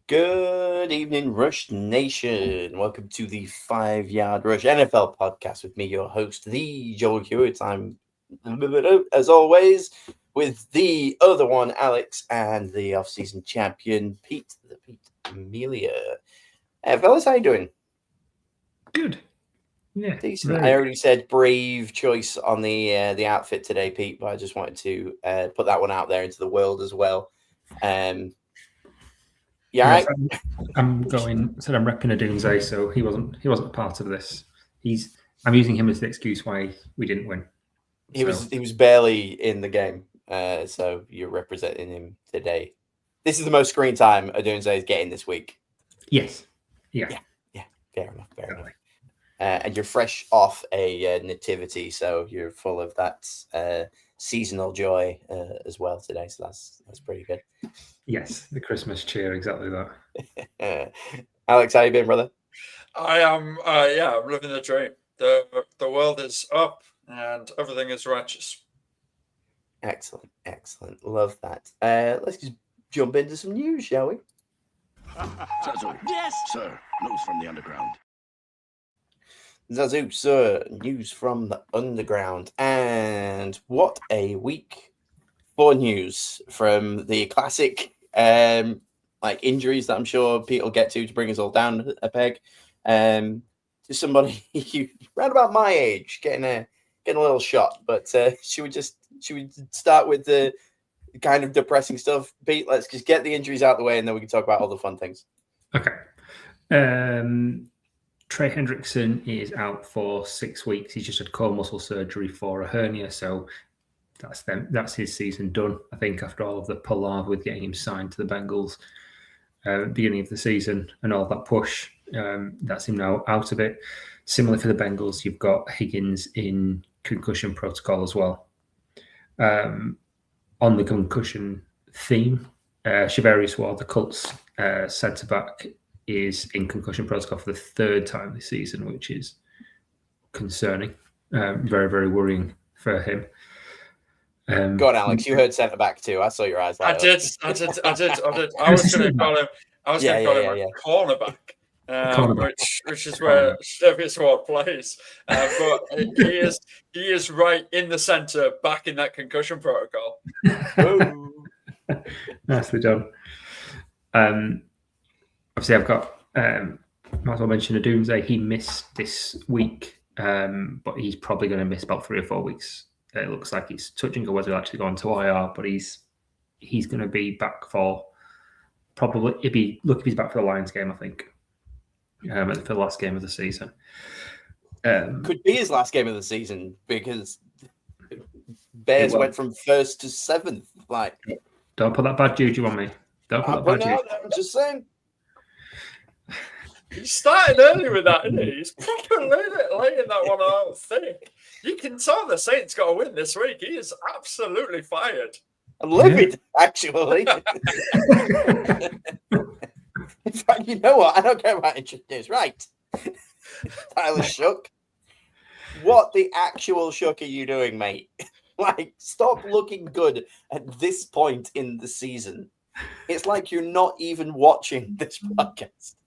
Good evening, Rush Nation. Welcome to the 5 Yard Rush NFL podcast with me, your host, the Joel Hewitt. I'm, as always, with the other one, Alex, and the off-season champion, Pete, the Pete Amelia. Fellas, how you doing? Good. Yeah. Decent. I already said brave choice on the outfit today, Pete, but I just wanted to put that one out there into the world as well. Yeah, right? I'm repping a Doomsday, so he wasn't a part of this. I'm using him as the excuse why we didn't win. He was barely in the game, so you're representing him today. This is the most screen time Doomsday is getting this week. Yes. Yeah. Fair enough. And you're fresh off a nativity, so you're full of that seasonal joy as well today. So that's pretty good. Yes, the Christmas cheer, exactly that. Alex, how you been, brother? I am. I'm living the dream. The world is up and everything is righteous. Excellent. Love that. Let's just jump into some news, shall we? Zazu. Yes, Sir, news from the underground. Zazu, sir, news from the underground. And what a week for news from the classic injuries that I'm sure Pete will get to bring us all down a peg. To somebody around about my age getting a little shot. But should we start with the kind of depressing stuff? Pete, let's just get the injuries out of the way and then we can talk about all the fun things. Okay. Trey Hendrickson is out for 6 weeks. He's just had core muscle surgery for a hernia, so that's his season done. I think after all of the palaver with getting him signed to the Bengals beginning of the season and all that push, that's him now out of it. Similar for the Bengals, you've got Higgins in concussion protocol as well. On the concussion theme, Shavarius Ward, the Colts centre back, is in concussion protocol for the third time this season, which is concerning. Very, very worrying for him. Go on, Alex. You heard centre back too. I saw your eyes. I did. I was going to call him. I was going to call him a cornerback. Which is where Shavarius Ward plays. But he is right in the centre, back in that concussion protocol. Nicely done. Obviously, I've got, might as well mention a Doomsday. He missed this week, but he's probably going to miss about 3 or 4 weeks. It looks like it's touch and go whether he'll actually go on to IR, but he's going to be back for probably, it'd be, look if he's back for the Lions game, I think, for the last game of the season. Could be his last game of the season because Bears went from 1st to 7th. Like, don't put that bad juju on me. Don't put that bad juju. I'm just saying. He started early with that, didn't he? He's proper laying that one out thick. You can tell the Saints got to win this week. He is absolutely fired. I'm livid, actually. In fact, you know what? I don't care about injured news. Right. Tyler Shook. What the actual Shook are you doing, mate? Like, stop looking good at this point in the season. It's like you're not even watching this podcast.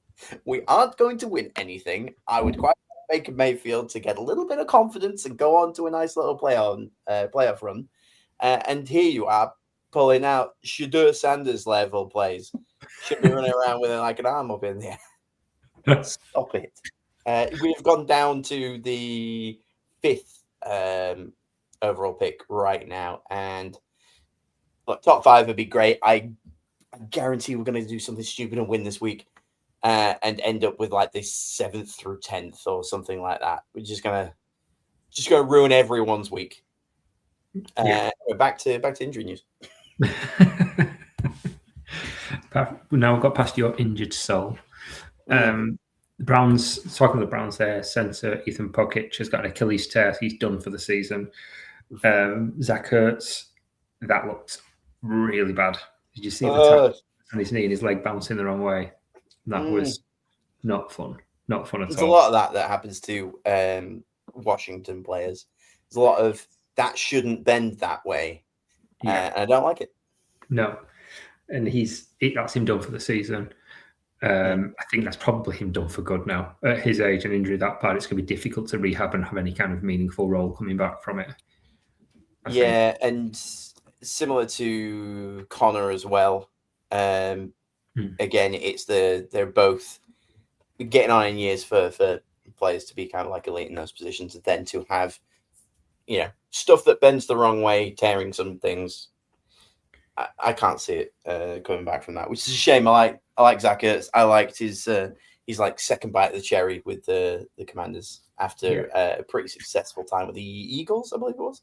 We aren't going to win anything. I would quite like Baker Mayfield to get a little bit of confidence and go on to a nice little playoff run. And here you are pulling out Shedeur Sanders level plays. Should be running around with like an arm up in the air. Stop it. We've gone down to the 5th overall pick right now. And look, top 5 would be great. I guarantee we're going to do something stupid and win this week. And end up with like the 7th through 10th or something like that. We're just gonna ruin everyone's week. We're back to injury news. Now we've got past your injured soul. Browns, talking of the Browns there, centre Ethan Pokic has got an Achilles tear. He's done for the season. Zach Ertz, that looked really bad. Did you see the tap on his knee and his leg bouncing the wrong way? That was not fun. Not fun at all. There's a lot of that happens to Washington players. There's a lot of that shouldn't bend that way. And I don't like it. No. And that's him done for the season. I think that's probably him done for good now. At his age and injury that bad, it's going to be difficult to rehab and have any kind of meaningful role coming back from it. I think. And similar to Connor as well. Again, it's they're both getting on in years for players to be kind of like elite in those positions, and then to have, stuff that bends the wrong way, tearing some things. I can't see it coming back from that, which is a shame. I like Zach Ertz. I liked his like second bite of the cherry with the Commanders after a pretty successful time with the Eagles, I believe it was.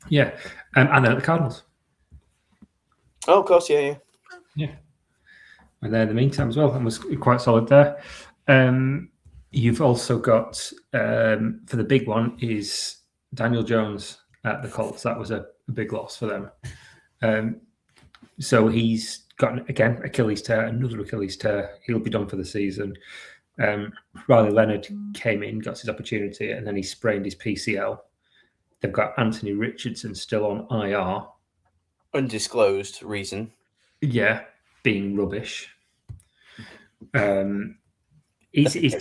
Yeah. And then at the Cardinals. Oh, of course, yeah. And there in the meantime as well, and was quite solid there. You've also got, for the big one, is Daniel Jones at the Colts. That was a big loss for them. So he's got, again, Achilles tear, another Achilles tear. He'll be done for the season. Riley Leonard came in, got his opportunity, and then he sprained his PCL. They've got Anthony Richardson still on IR. Undisclosed reason. Yeah, being rubbish. He's he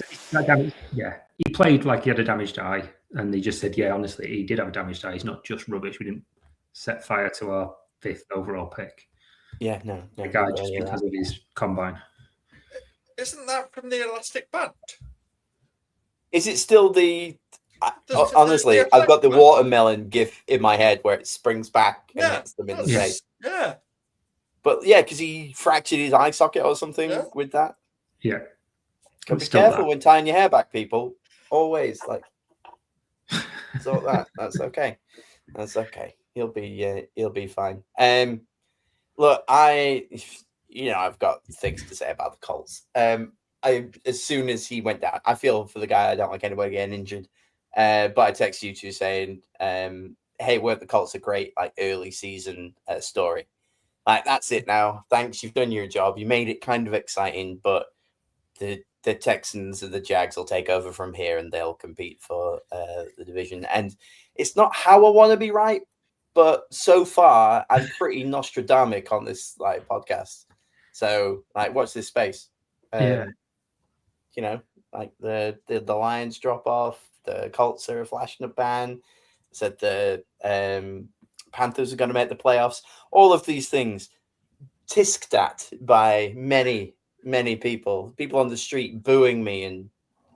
played like he had a damaged eye, and they just said, yeah, honestly, he did have a damaged eye. He's not just rubbish. We didn't set fire to our 5th overall pick. Yeah, no. The guy just because of his combine. Isn't that from the Elastic Band? Is it still the? Honestly, I've got the watermelon gif in my head where it springs back and hits them in the face. Yeah. But because he fractured his eye socket or something with that. Yeah. Be careful when tying your hair back, people. Always sort that. That's okay. That's okay. He'll be fine. Look, I've got things to say about the Colts. As soon as he went down, I feel for the guy. I don't like anybody getting injured. But I text you two saying, hey, weren't the Colts a great early season story? That's it now. Thanks, you've done your job. You made it kind of exciting, but the Texans and the Jags will take over from here and they'll compete for the division. And it's not how I want to be right, but so far I'm pretty Nostradamic on this podcast. So watch this space. The Lions drop off. The Colts are a flash in the pan. Said the Panthers are going to make the playoffs. All of these things tisked at by many people on the street booing me and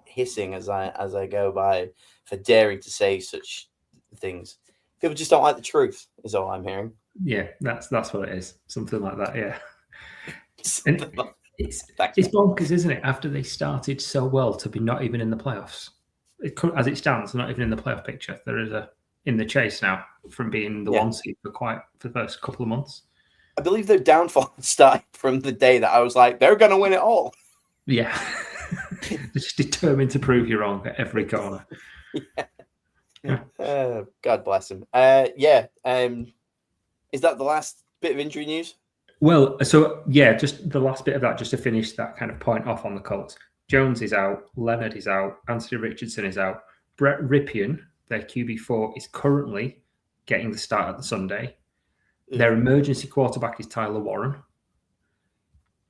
hissing as I go by for daring to say such things. People just don't like the truth, is all I'm hearing. Yeah, that's what it is. Something like that. Yeah. It's bonkers, isn't it? After they started so well to be not even in the playoffs. As it stands, they're not even in the playoff picture. There is in the chase now from being the one seed for the first couple of months. I believe their downfall started from the day that I was like, they're going to win it all. Yeah. Just determined to prove you wrong at every corner. God bless him. Is that the last bit of injury news? Well, so just the last bit of that, just to finish that kind of point off on the Colts. Jones is out, Leonard is out, Anthony Richardson is out. Brett Ripien, their QB4, is currently getting the start at the Sunday. Their emergency quarterback is Tyler Warren.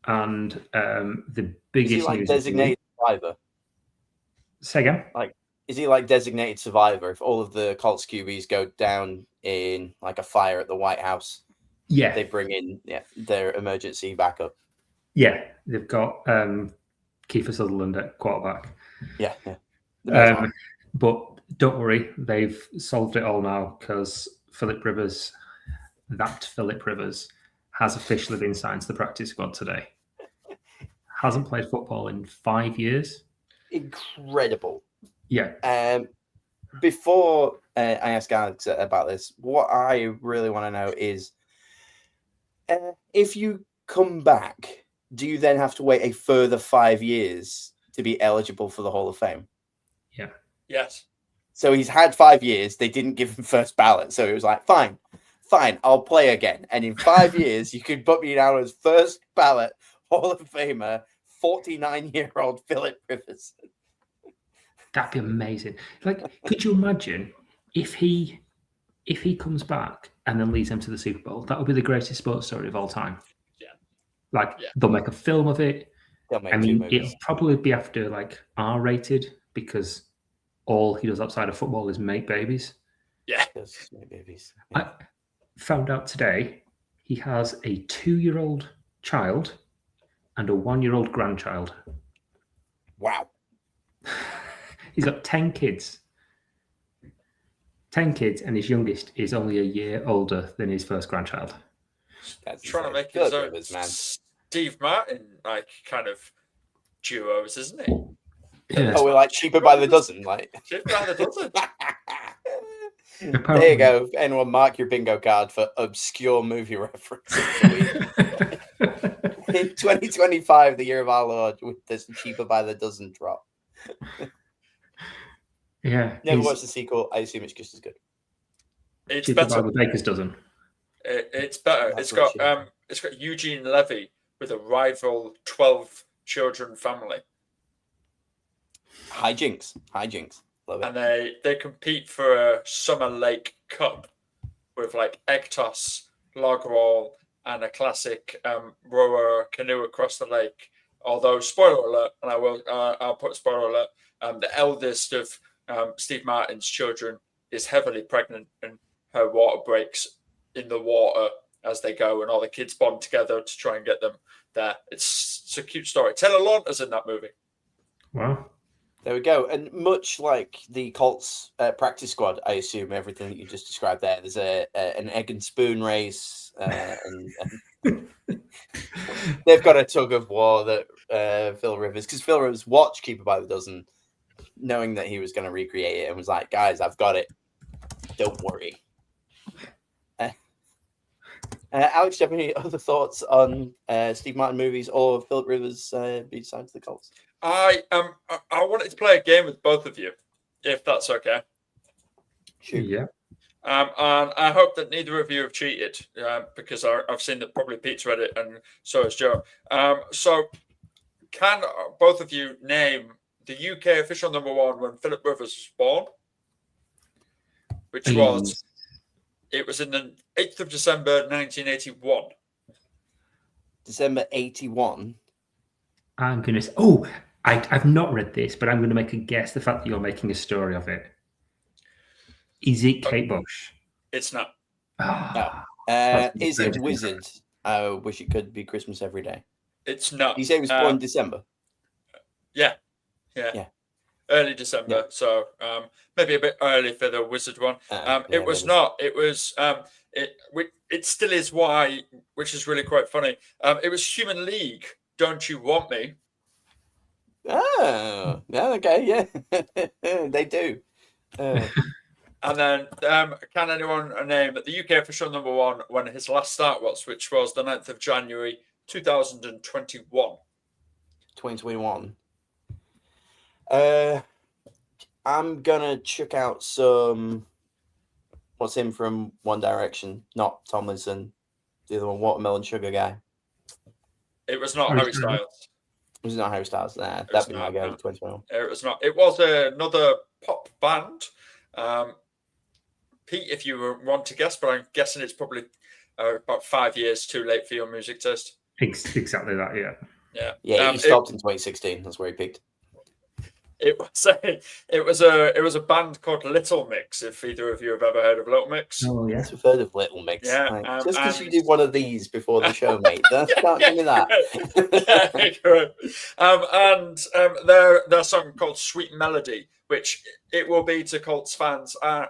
And the biggest news designated survivor? Say again? Is he designated survivor if all of the Colts QBs go down in a fire at the White House? Yeah. They bring in their emergency backup. Yeah. They've got Kiefer Sutherland at quarterback. Yeah. But don't worry, they've solved it all now because Philip Rivers has officially been signed to the practice squad today. Hasn't played football in 5 years. Incredible. Yeah. Before I ask Alex about this, what I really want to know is if you come back, do you then have to wait a further 5 years to be eligible for the Hall of Fame? Yeah. Yes. So he's had 5 years. They didn't give him first ballot. So he was like, fine, I'll play again. And in 5 years, you could put me down as first ballot Hall of Famer, 49-year-old Philip Rivers. That'd be amazing. Could you imagine if he if he comes back and then leads them to the Super Bowl, that would be the greatest sports story of all time. Yeah. they'll make a film of it. They'll make I two mean, movies. it'll probably be after like R-rated because all he does outside of football is make babies. Yeah. Those babies. I found out today he has a 2-year-old child and a 1-year-old grandchild. Wow. He's got 10 kids. 10 kids, and his youngest is only a year older than his first grandchild. That's trying to make his own Steve Martin kind of duos, isn't he? Yeah. Oh, we're like cheaper by the dozen, like cheaper by the dozen. There you go. Anyone mark your bingo card for obscure movie references. In 2025, the year of our Lord, with this cheaper by the dozen drop. Yeah. Never watched the sequel. I assume it's just as good. It's cheaper better. by the baker's dozen. It's better. It's got Eugene Levy with a rival 12 children family. Hijinks. Love it. And they compete for a Summer Lake Cup with like egg toss, log roll, and a classic rower canoe across the lake. Although, spoiler alert, and I'll put spoiler alert, the eldest of Steve Martin's children is heavily pregnant, and her water breaks in the water as they go, and all the kids bond together to try and get them there. It's a cute story. Taylor Lautner's in that movie. Wow. There we go. And much like the Colts practice squad, I assume everything that you just described there. There's an egg and spoon race, and they've got a tug of war that Phil Rivers, because Phil Rivers watched Keeper by the Dozen, knowing that he was going to recreate it, and was like, "Guys, I've got it. Don't worry." Alex, do you have any other thoughts on Steve Martin movies or Philip Rivers besides the Colts? I wanted to play a game with both of you, if that's okay. Sure. Yeah. And I hope that neither of you have cheated, because I've seen that probably Pete's read it, and so has Joe. So, can both of you name the UK official number 1 when Philip Rivers was born? Which was, it was in the 8th of December, 1981. December 81. I'm going to say, oh, I've not read this, but I'm going to make a guess. The fact that you're making a story of it. Is it Kate Bush? It's not. No. Is it Wizard? I wish it could be Christmas every day. It's not. You say it was born in December? Yeah. Early December. Yeah. So maybe a bit early for the Wizard one. It was maybe. not. It was. It still is why, which is really quite funny. It was Human League. Don't You Want Me? Oh, yeah, okay, yeah. They do. And then, can anyone name the UK official number 1 when his last start was, which was the 9th of January, 2021? 2021. I'm going to check out some... What's him from One Direction? Not Tomlinson. The other one, Watermelon Sugar guy. It was not Harry Styles. It was not Harry Styles. Nah, that'd be my guy. 2021. It was not. It was another pop band. Pete, if you want to guess, but I'm guessing it's probably about 5 years too late for your music taste. Exactly that, yeah. Yeah, he stopped in 2016. That's where he peaked. It was a band called Little Mix. If either of you have ever heard of Little Mix, Oh yeah, I've heard of Little Mix. Yeah, Like, just because you did one of these before the show, mate, don't give me that. And their song called Sweet Melody, which it will be to Colts fans and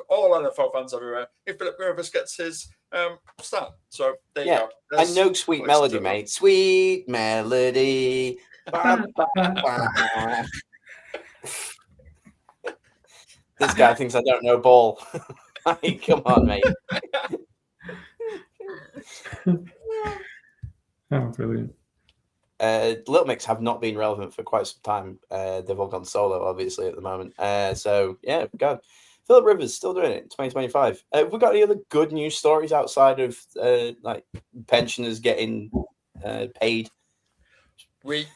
all NFL fans everywhere if Philip Rivers gets his start. So there you go. I know Sweet Melody, mate. Sweet Melody. Ba, ba, ba. This guy thinks I don't know ball. Come on, mate. oh brilliant. Little Mix have not been relevant for quite some time. They've all gone solo, obviously, at the moment. So, yeah, God. Philip Rivers still doing it in 2025. Have we got any other good news stories outside of like pensioners getting paid? We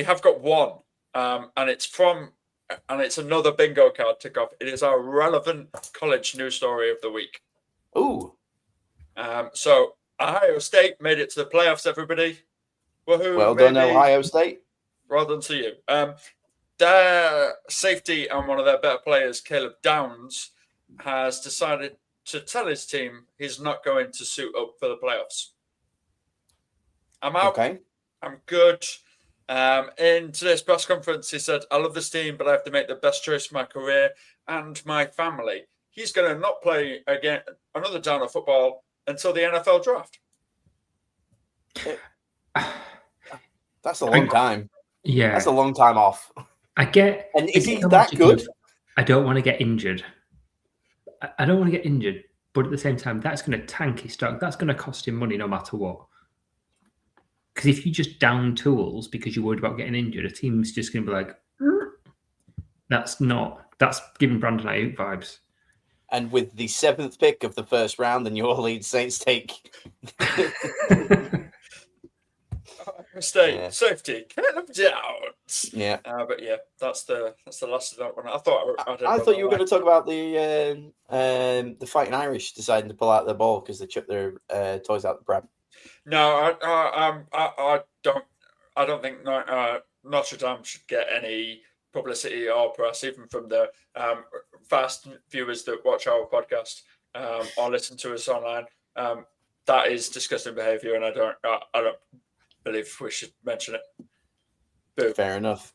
have got one, and it's another bingo card tick off. It is our relevant college news story of the week. Ooh. So Ohio State made it to the playoffs, everybody. Well done, Ohio State. Well done to you. Their safety and one of their better players, Caleb Downs, has decided to tell his team he's not going to suit up for the playoffs. I'm out. Okay. I'm good. In today's press conference, he said, I love this team, but I have to make the best choice for my career and my family. He's going to not play again another down of football until the NFL draft. That's a long time. Yeah. That's a long time off. I get. And is he that good? I don't want to get injured. I don't want to get injured, but at the same time, that's going to tank his stock. That's going to cost him money no matter what. Because if you just down tools because you're worried about getting injured, a team's just going to be like, that's giving Brandon Ayuk vibes. And with the 7th pick of the first round, the New Orleans Saints take safety, Caleb Downs. Yeah, but yeah, that's the last of that one. I thought you were going to talk about the Fighting Irish deciding to pull out their ball because they chucked their toys out the pram. No, I don't think Notre Dame should get any publicity or press, even from the vast viewers that watch our podcast or listen to us online. That is disgusting behaviour, and I don't believe we should mention it. Boo. Fair enough.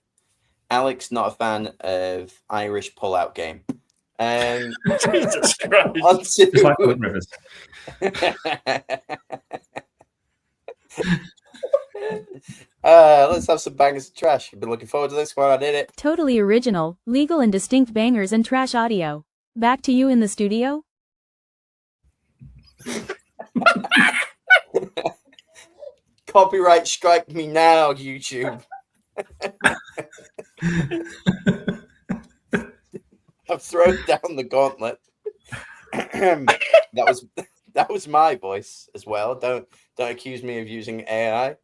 Alex, not a fan of Irish pull-out game. Jesus Christ! It's like Owen Rivers. Let's have some bangers and trash. I've been looking forward to this one. I did it. Totally original, legal and distinct bangers and trash audio. Back to you in the studio. Copyright strike me now, YouTube. I've thrown down the gauntlet. That was my voice as well. Don't accuse me of using AI.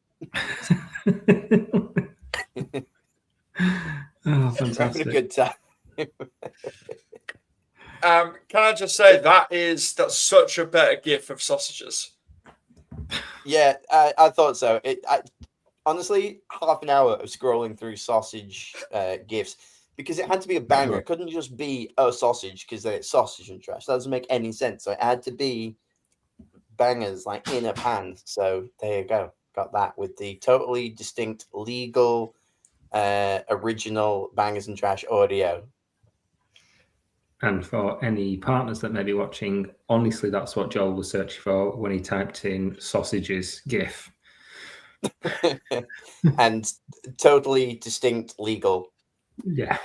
Oh, fantastic. Having a good time. Can I just say that's such a better gif of sausages. Yeah, I thought so. Honestly, half an hour of scrolling through sausage gifs because it had to be a banger. It couldn't just be a sausage because then it's sausage and trash. That doesn't make any sense. So it had to be bangers like in a pan. So there you go. Got that with the totally distinct, legal, original bangers and trash audio. And for any partners that may be watching, honestly, that's what Joel was searching for when he typed in sausages GIF. And totally distinct, legal. Yeah.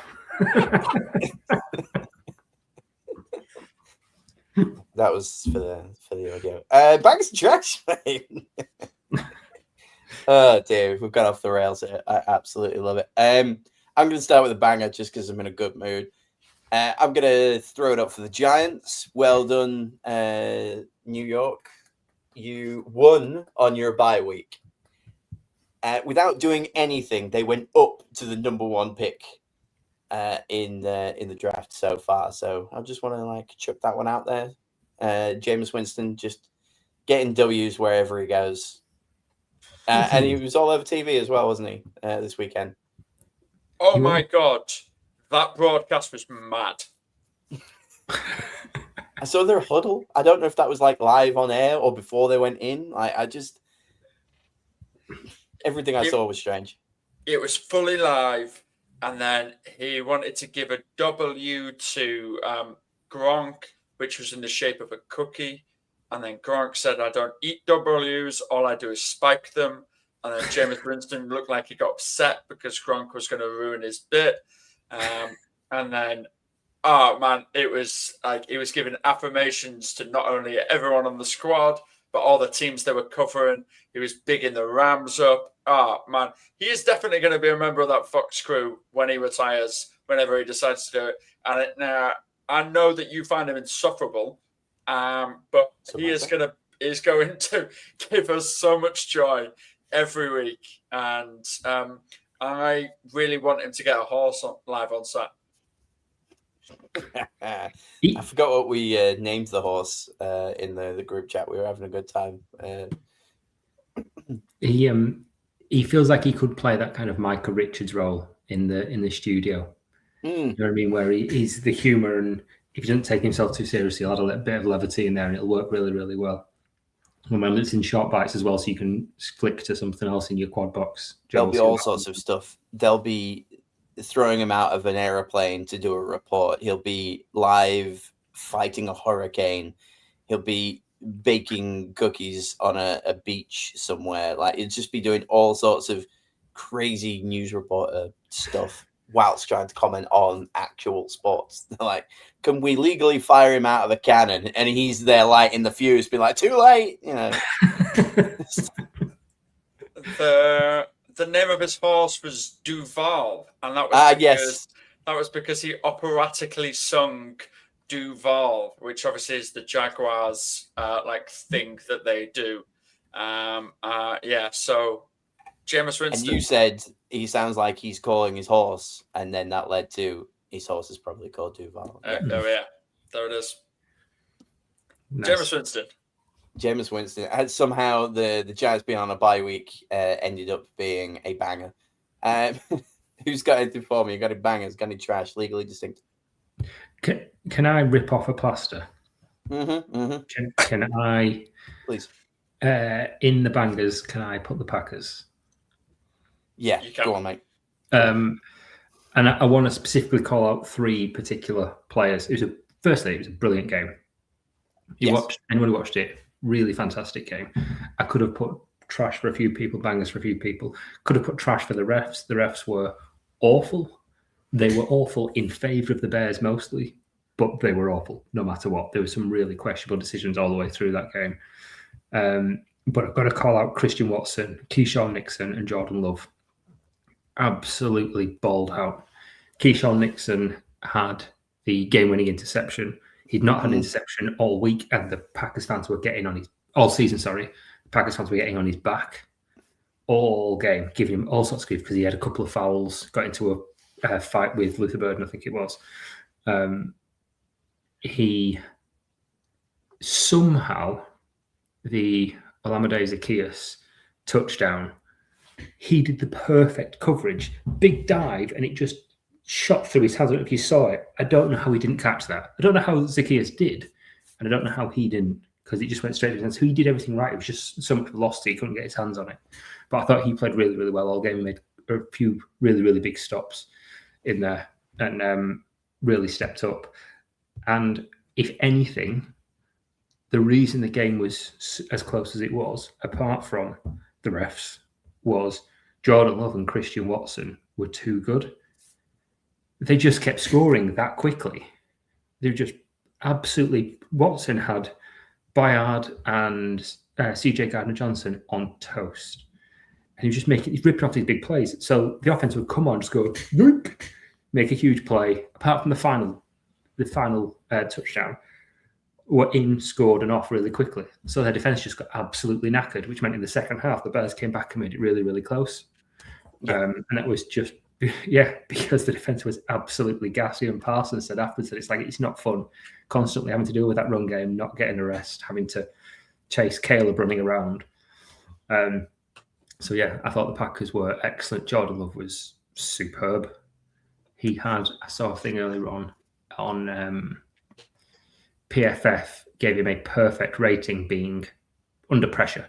That was for the audio. Bangers and trash, mate. Oh dear, we've got off the rails here. I absolutely love it. I'm going to start with a banger just because I'm in a good mood. I'm going to throw it up for the Giants. Well done, New York. You won on your bye week. Without doing anything, they went up to the number 1 pick in the draft so far. So I just want to chuck that one out there. Jameis Winston just getting W's wherever he goes. And he was all over TV as well, wasn't he, this weekend? Oh, my God. That broadcast was mad. I saw their huddle. I don't know if that was live on air or before they went in. Everything I saw was strange. It was fully live. And then he wanted to give a W to Gronk, which was in the shape of a cookie. And then Gronk said, I don't eat W's. All I do is spike them. And then Jameis Winston looked like he got upset because Gronk was going to ruin his bit. And then, oh, man, it was like he was giving affirmations to not only everyone on the squad, but all the teams they were covering. He was bigging the Rams up. Oh, man, he is definitely going to be a member of that Fox crew when he retires, whenever he decides to do it. And now I know that you find him insufferable. But he's going to give us so much joy every week, and I really want him to get a horse live on set. I forgot what we named the horse in the group chat. We were having a good time. he feels like he could play that kind of Michael Richards role in the studio. You know what I mean? Where he's the humor, and if he doesn't take himself too seriously, he'll add a little bit of levity in there, and it'll work really, really well. Remember, it's in short bites as well, so you can flick to something else in your quad box. There'll be all sorts of stuff. They'll be throwing him out of an aeroplane to do a report. He'll be live fighting a hurricane. He'll be baking cookies on a beach somewhere. Like, he'll just be doing all sorts of crazy news reporter stuff whilst trying to comment on actual sports. They're like, can we legally fire him out of a cannon? And he's there lighting the fuse, being like, too late, you know. The name of his horse was Duval, and that was that was because he operatically sung Duval, which obviously is the Jaguars like thing that they do. So Jameis Winston. And you said he sounds like he's calling his horse, and then that led to his horse is probably called Duval. There it is. Nice. Jameis Winston. And somehow the Giants being on a bye week ended up being a banger. Who's got anything for me? You got any bangers? Got any trash? Legally distinct. Can I rip off a plaster? Can I? Please. In the bangers, can I put the Packers? Yeah, go on, mate. And I want to specifically call out three particular players. Firstly, it was a brilliant game. Anyone who watched it, really fantastic game. I could have put trash for a few people, bangers for a few people. Could have put trash for the refs. The refs were awful. They were awful in favour of the Bears mostly, but they were awful no matter what. There were some really questionable decisions all the way through that game. But I've got to call out Christian Watson, Keyshawn Nixon, and Jordan Love. Absolutely balled out. Keyshawn Nixon had the game-winning interception. He'd not had an interception all week, and the Packers fans were getting on his all season. Sorry, the Packers fans were getting on his back all game, giving him all sorts of grief because he had a couple of fouls, got into a fight with Luther Burden, I think it was. He somehow the Olamide Zaccheaus touchdown. He did the perfect coverage, big dive, and it just shot through his hands. I don't know if you saw it. I don't know how he didn't catch that. I don't know how Zaccheaus did, and I don't know how he didn't, because it just went straight to his hands. So he did everything right. It was just so much velocity, he couldn't get his hands on it. But I thought he played really, really well all game. He made a few really, really big stops in there and really stepped up. And if anything, the reason the game was as close as it was, apart from the refs, was Jordan Love and Christian Watson were too good. They just kept scoring that quickly. They were just absolutely... Watson had Bayard and CJ Gardner-Johnson on toast. And he's ripping off these big plays. So the offense would come on, just go, yoink, make a huge play. Apart from the final touchdown, were in, scored, and off really quickly. So their defense just got absolutely knackered, which meant in the second half, the Bears came back and made it really, really close. And that was just, because the defense was absolutely gassy. And Parsons said afterwards that it's not fun constantly having to deal with that run game, not getting a rest, having to chase Caleb running around. I thought the Packers were excellent. Jordan Love was superb. I saw a thing earlier on PFF gave him a perfect rating being under pressure.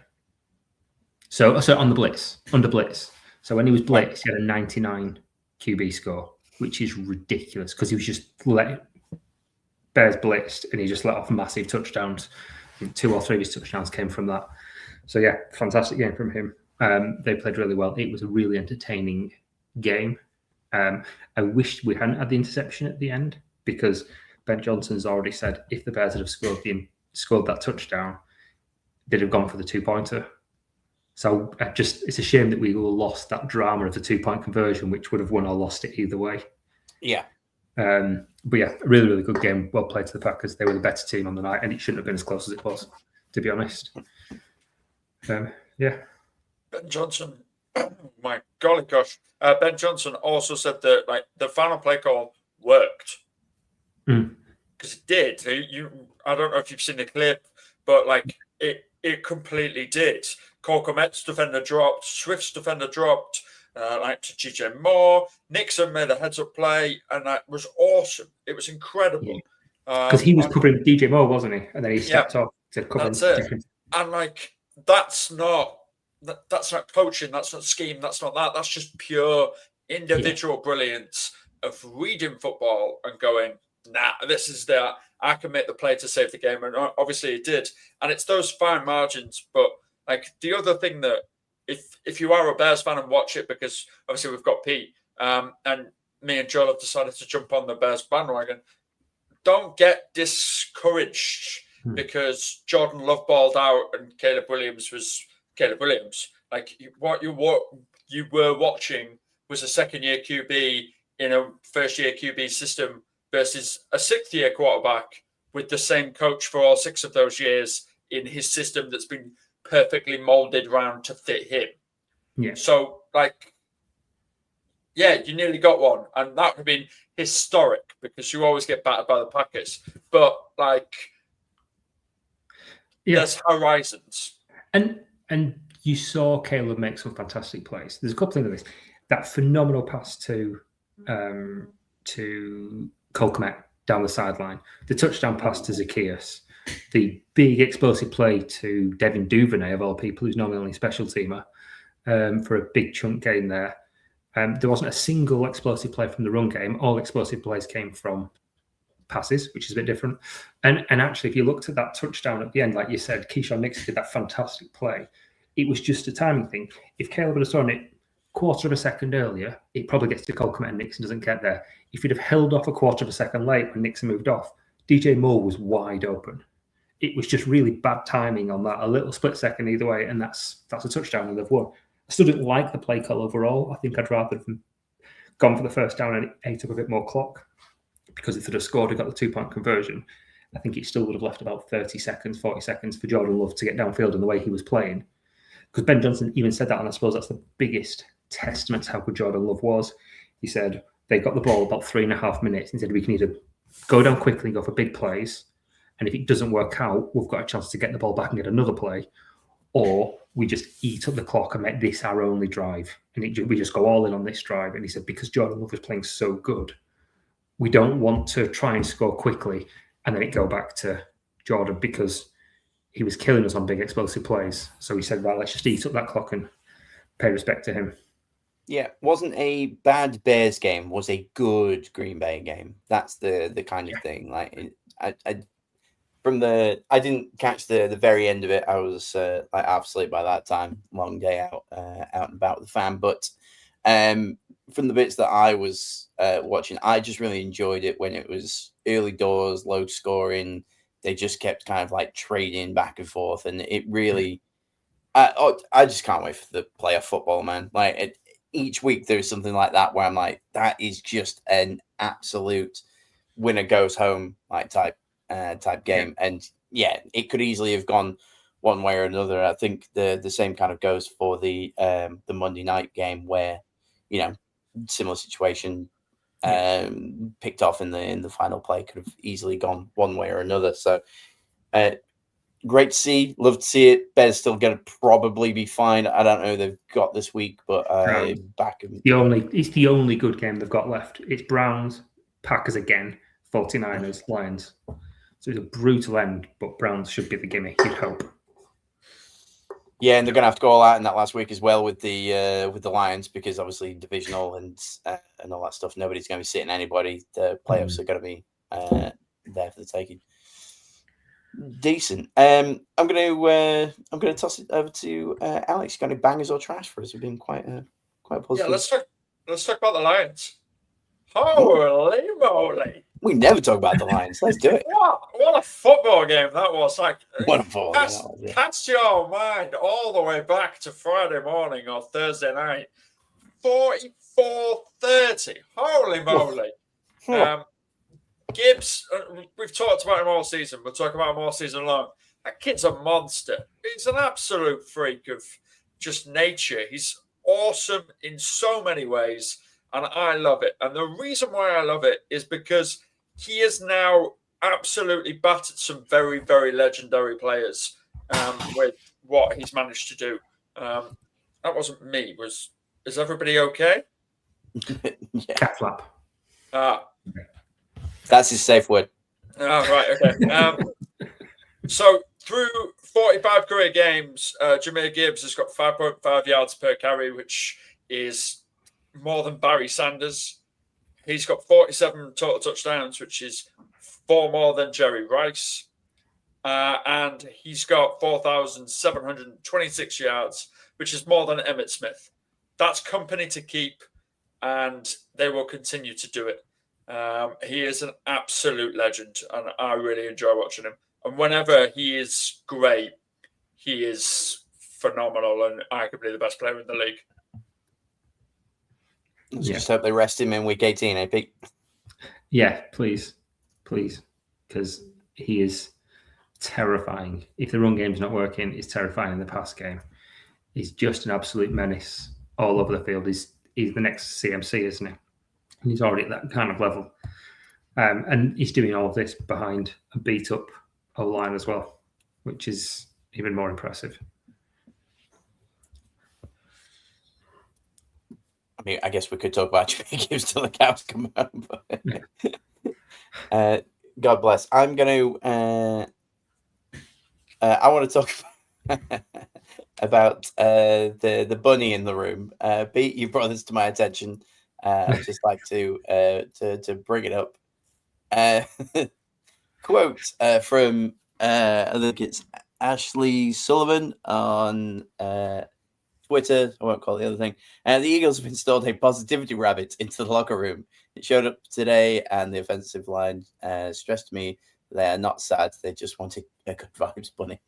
So on the blitz, under blitz. So when he was blitzed, he had a 99 QB score, which is ridiculous because he was just Bears blitzed and he just let off massive touchdowns. I think 2 or 3 of his touchdowns came from that. So fantastic game from him. They played really well. It was a really entertaining game. I wish we hadn't had the interception at the end because Ben Johnson's already said if the Bears had scored that touchdown, they'd have gone for the 2-pointer. So it's a shame that we all lost that drama of the 2-point conversion, which would have won or lost it either way. Yeah. A really, really good game. Well played to the Packers. They were the better team on the night, and it shouldn't have been as close as it was, to be honest. Ben Johnson, my golly gosh. Ben Johnson also said that the final play call worked. Because it did. I don't know if you've seen the clip, but it completely did. Cole Kmet's defender dropped, Swift's defender dropped, like to GJ Moore. Nixon made a heads-up play, and that was awesome. It was incredible. Because he was covering DJ Moore, wasn't he? And then he stepped off to cover. That's it. And like, that's not coaching. That's not scheme. That's not that. That's just pure individual brilliance of reading football and going, nah, this is that. I can make the play to save the game. And obviously he did. And it's those fine margins. But like the other thing that if you are a Bears fan and watch it, because obviously we've got Pete and me and Joel have decided to jump on the Bears bandwagon, don't get discouraged because Jordan Love balled out and Caleb Williams was Caleb Williams. Like what you were watching was a second-year QB in a first-year QB system versus a sixth-year quarterback with the same coach for all 6 of those years in his system that's been perfectly molded around to fit him. Yeah. So, like, yeah, you nearly got one. And that would have been historic because you always get battered by the Packers. But, like, there's horizons. And you saw Caleb make some fantastic plays. There's a couple of things. That phenomenal pass to Cole Kmet down the sideline, the touchdown pass to Zacchaeus, the big explosive play to Devin Duvernay, of all people, who's normally only special teamer, for a big chunk gain there. There wasn't a single explosive play from the run game. All explosive plays came from passes, which is a bit different. And actually, if you looked at that touchdown at the end, like you said, Keyshawn Nixon did that fantastic play. It was just a timing thing. If Caleb had thrown it quarter of a second earlier, it probably gets to Cole Kmet and Nixon doesn't get there. If he'd have held off a quarter of a second late when Nixon moved off, DJ Moore was wide open. It was just really bad timing on that, a little split second either way, and that's a touchdown and they've won. I still didn't like the play call overall. I think I'd rather have gone for the first down and it ate up a bit more clock, because if they'd have scored and got the 2-point conversion, I think it still would have left about 30 seconds, 40 seconds for Jordan Love to get downfield in the way he was playing. Because Ben Johnson even said that, and I suppose that's the biggest testament to how good Jordan Love was. He said they got the ball about 3.5 minutes and said we can either go down quickly and go for big plays, and if it doesn't work out, we've got a chance to get the ball back and get another play, or we just eat up the clock and make this our only drive, and we just go all in on this drive. And he said because Jordan Love was playing so good, we don't want to try and score quickly and then it go back to Jordan because he was killing us on big explosive plays. So he said, well, let's just eat up that clock and pay respect to him. Yeah, wasn't a bad Bears game, was a good Green Bay game. That's the kind of thing. Like I didn't catch the very end of it. I was like half asleep by that time. Long day out and about with the fam. But from the bits that I was watching, I just really enjoyed it when it was early doors, low scoring. They just kept kind of like trading back and forth, and it really. I just can't wait for the playoff football, man. Like each week there's something like that where I'm like, that is just an absolute winner goes home like type game. And yeah, it could easily have gone one way or another. I think the same kind of goes for the Monday night game where, you know, similar situation, picked off in the final play, could have easily gone one way or another. So great to see, love to see it. Bears still going to probably be fine. I don't know who they've got this week, but back in it's the only good game they've got left. It's Browns, Packers again, 49ers, Lions. So it's a brutal end, but Browns should be the gimme, you'd hope. Yeah, and they're going to have to go all out in that last week as well with the Lions, because obviously divisional and all that stuff. Nobody's going to be sitting anybody. The playoffs are going to be there for the taking. Decent. I'm going to toss it over to Alex. Got any bangers or trash for us? We've been quite positive. Yeah, let's talk about the Lions. Holy moly! We never talk about the Lions. Let's do it. What a football game that was! Like, what a football game. Cast your mind all the way back to Friday morning or Thursday night. 44-30. Holy moly! Gibbs, we've talked about him all season. We'll talk about him all season long. That kid's a monster. He's an absolute freak of just nature. He's awesome in so many ways, and I love it. And the reason why I love it is because he has now absolutely battered some very, very legendary players with what he's managed to do. That wasn't me. Is everybody okay? Yeah. Cat flap. That's his safe word. Oh, right, okay. So through 45 career games, Jahmyr Gibbs has got 5.5 yards per carry, which is more than Barry Sanders. He's got 47 total touchdowns, which is 4 more than Jerry Rice. And he's got 4,726 yards, which is more than Emmitt Smith. That's company to keep, and they will continue to do it. He is an absolute legend, and I really enjoy watching him. And whenever he is great, he is phenomenal and arguably the best player in the league. Let's just hope they rest him in week 18, eh, Pete? Yeah, please, because he is terrifying. If the run game's not working, he's terrifying in the pass game. He's just an absolute menace all over the field. He's the next CMC, isn't he? And he's already at that kind of level. And he's doing all of this behind a beat-up O-line as well, which is even more impressive. I mean, I guess we could talk about Jahmyr Gibbs till the cows come home. But, God bless. I'm going to... I want to talk about the bunny in the room. Pete, you brought this to my attention. I'd just like to bring it up. Quote from I think it's Ashley Sullivan on Twitter. I won't call it the other thing. The Eagles have installed a positivity rabbit into the locker room. It showed up today, and the offensive line stressed to me they are not sad. They just want a good vibes bunny.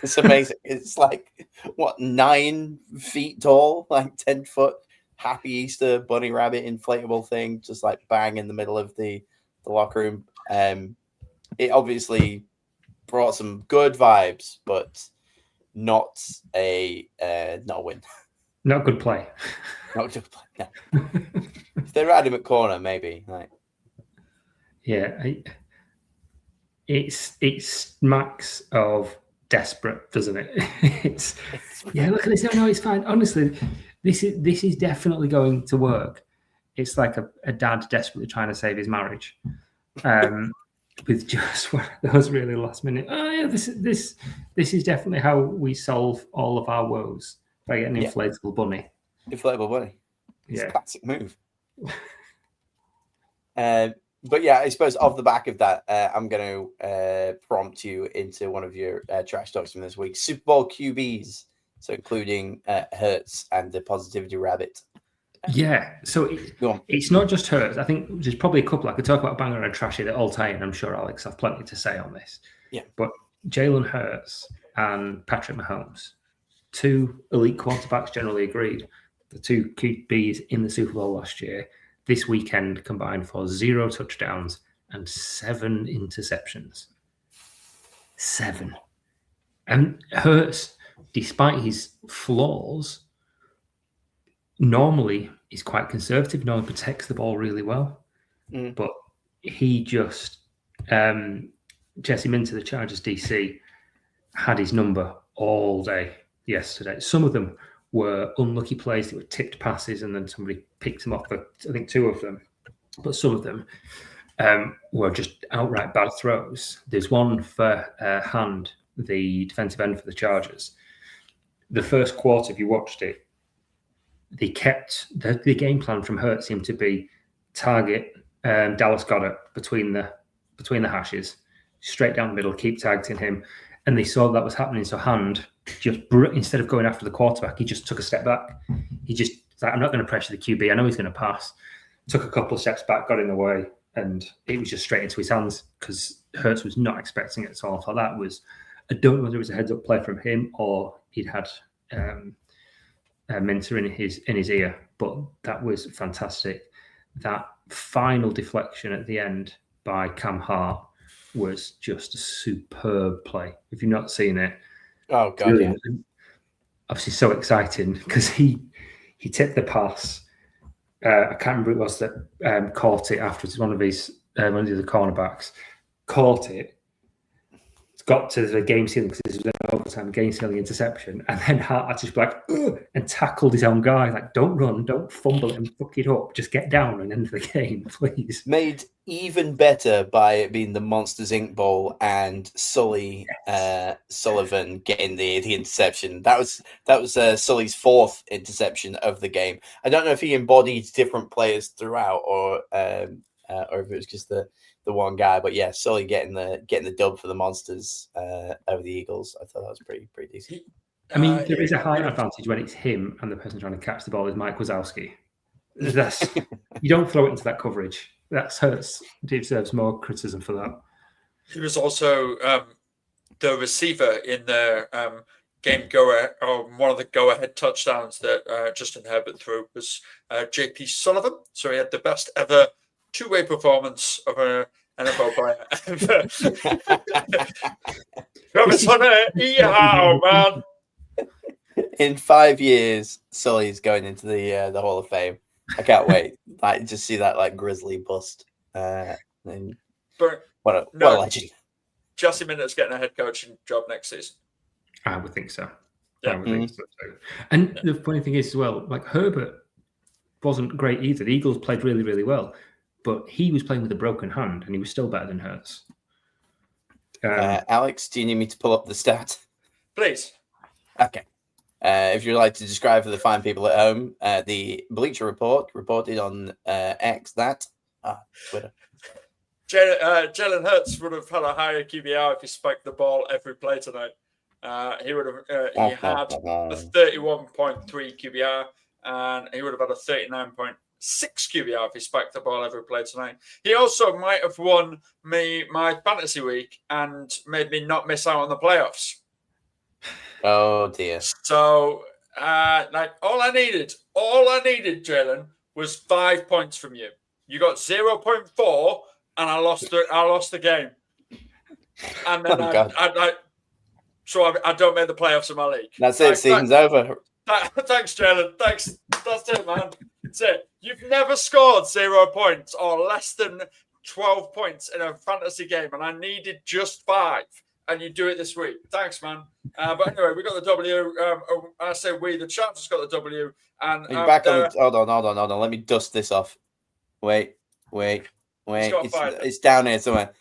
It's amazing. It's like, 9 feet tall, like 10 foot. Happy Easter bunny rabbit inflatable thing, just like bang in the middle of the locker room. It obviously brought some good vibes, but not a win. Not good play. Not good play. No. If they had him at corner, maybe. Right. Yeah, it smacks of desperate, doesn't it? It's look at this. No, it's fine. Honestly, this is definitely going to work. It's like a dad desperately trying to save his marriage, with just those really last minute. Oh yeah, this is definitely how we solve all of our woes, by getting an inflatable bunny. Inflatable bunny. It's a classic move. But yeah, I suppose off the back of that, I'm going to prompt you into one of your trash talks from this week. Super Bowl QBs, so including Hurts and the positivity rabbit. Yeah, so it's not just Hurts. I think there's probably a couple. I could talk about banger and trashy that all tie in. I'm sure Alex have plenty to say on this. Yeah, but Jalen Hurts and Patrick Mahomes, 2 elite quarterbacks, generally agreed. The 2 QBs in the Super Bowl last year. This weekend combined for 0 touchdowns and 7 interceptions. 7. And Hurts, despite his flaws, normally is quite conservative, normally protects the ball really well. But he just, Jesse Minter, the Chargers DC, had his number all day yesterday. Some of them were unlucky plays that were tipped passes, and then somebody picked them off for, I think, 2 of them. But some of them were just outright bad throws. There's one for Hand, the defensive end for the Chargers. The first quarter, if you watched it, they kept the game plan from Hurts seemed to be target Dallas Goedert between the hashes, straight down the middle, keep targeting him. And they saw that was happening. So Hand, just instead of going after the quarterback, he just took a step back. He just like, I'm not going to pressure the QB. I know he's going to pass. Took a couple of steps back, got in the way, and it was just straight into his hands because Hurts was not expecting it. So I thought that was, I don't know whether it was a heads-up play from him or he'd had Minter in his ear, but that was fantastic. That final deflection at the end by Cam Hart was just a superb play. If you've not seen it, oh god, yeah. Obviously so exciting because he tipped the pass. I can't remember who it was that caught it afterwards. One of the other cornerbacks caught it, got to the game ceiling because this was an overtime game ceiling interception, and then Hart had to just be like, ugh, and tackled his own guy. Like, don't run, don't fumble it and fuck it up. Just get down and end the game, please. Made even better by it being the Monsters Inc. Bowl and Sully Sullivan getting the interception. That was Sully's 4th interception of the game. I don't know if he embodied different players throughout or if it was just the one guy, but yeah, Sully getting the dub for the Monsters over the Eagles. I thought that was pretty decent. I mean, there is a high advantage when it's him and the person trying to catch the ball is Mike Wazowski. That's you don't throw it into that coverage. That hurts. He deserves more criticism for that. He was also the receiver in the game goer, or one of the go-ahead touchdowns that Justin Herbert threw was JP Sullivan. So he had the best ever two-way performance of an NFL player. Travis Hunter, yeehaw, man! In 5 years, Sully's going into the Hall of Fame. I can't wait. Like, just see that like grizzly bust. And what a legend. Jesse Minter's getting a head coaching job next season. I would think so. Yeah. I would think so too. And the funny thing is as well, like Herbert wasn't great either. The Eagles played really, really well, but he was playing with a broken hand and he was still better than Hurts. Alex, do you need me to pull up the stat? Please. Okay. If you'd like to describe for the fine people at home, the Bleacher Report reported on X that Twitter. Jalen Hurts would have had a higher QBR if he spiked the ball every play tonight. He would have. He had a 31.3 QBR, and he would have had a 39.6 QBR if he spiked the ball every play tonight. He also might have won me my fantasy week and made me not miss out on the playoffs. Oh dear. So, like all I needed, Jalen, was 5 points from you. You got 0.4, and I lost the game. And then I don't make the playoffs in my league. That's it. Season's over. Thanks, Jalen. Thanks. That's it, man. That's it. You've never scored 0 points or less than 12 points in a fantasy game, and I needed just 5. And you do it this week. Thanks, man. But anyway, we got the W. I say we, the champs has got the W. And you're back on. Hold on. Let me dust this off. Wait. It's down here somewhere.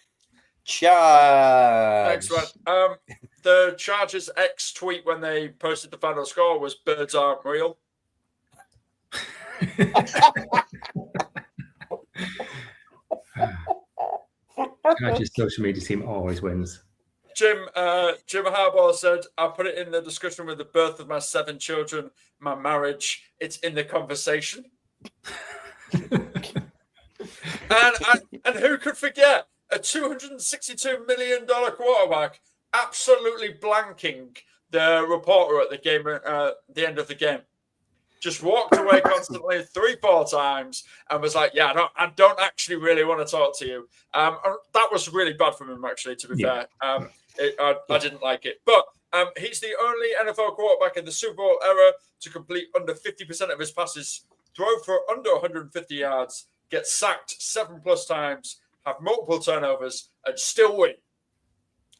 Charge. Thanks, man. The Chargers X tweet when they posted the final score was "Birds aren't real." Chargers social media team always wins. Jim Harbaugh said, "I put it in the discussion with the birth of my 7 children, my marriage. It's in the conversation." and who could forget a $262 million quarterback absolutely blanking the reporter at the game, the end of the game. Just walked away constantly 3-4 times and was like, "Yeah, I don't actually really want to talk to you." That was really bad from him, actually, to be fair. I didn't like it. But he's the only NFL quarterback in the Super Bowl era to complete under 50% of his passes, throw for under 150 yards, get sacked 7+ times, have multiple turnovers, and still win.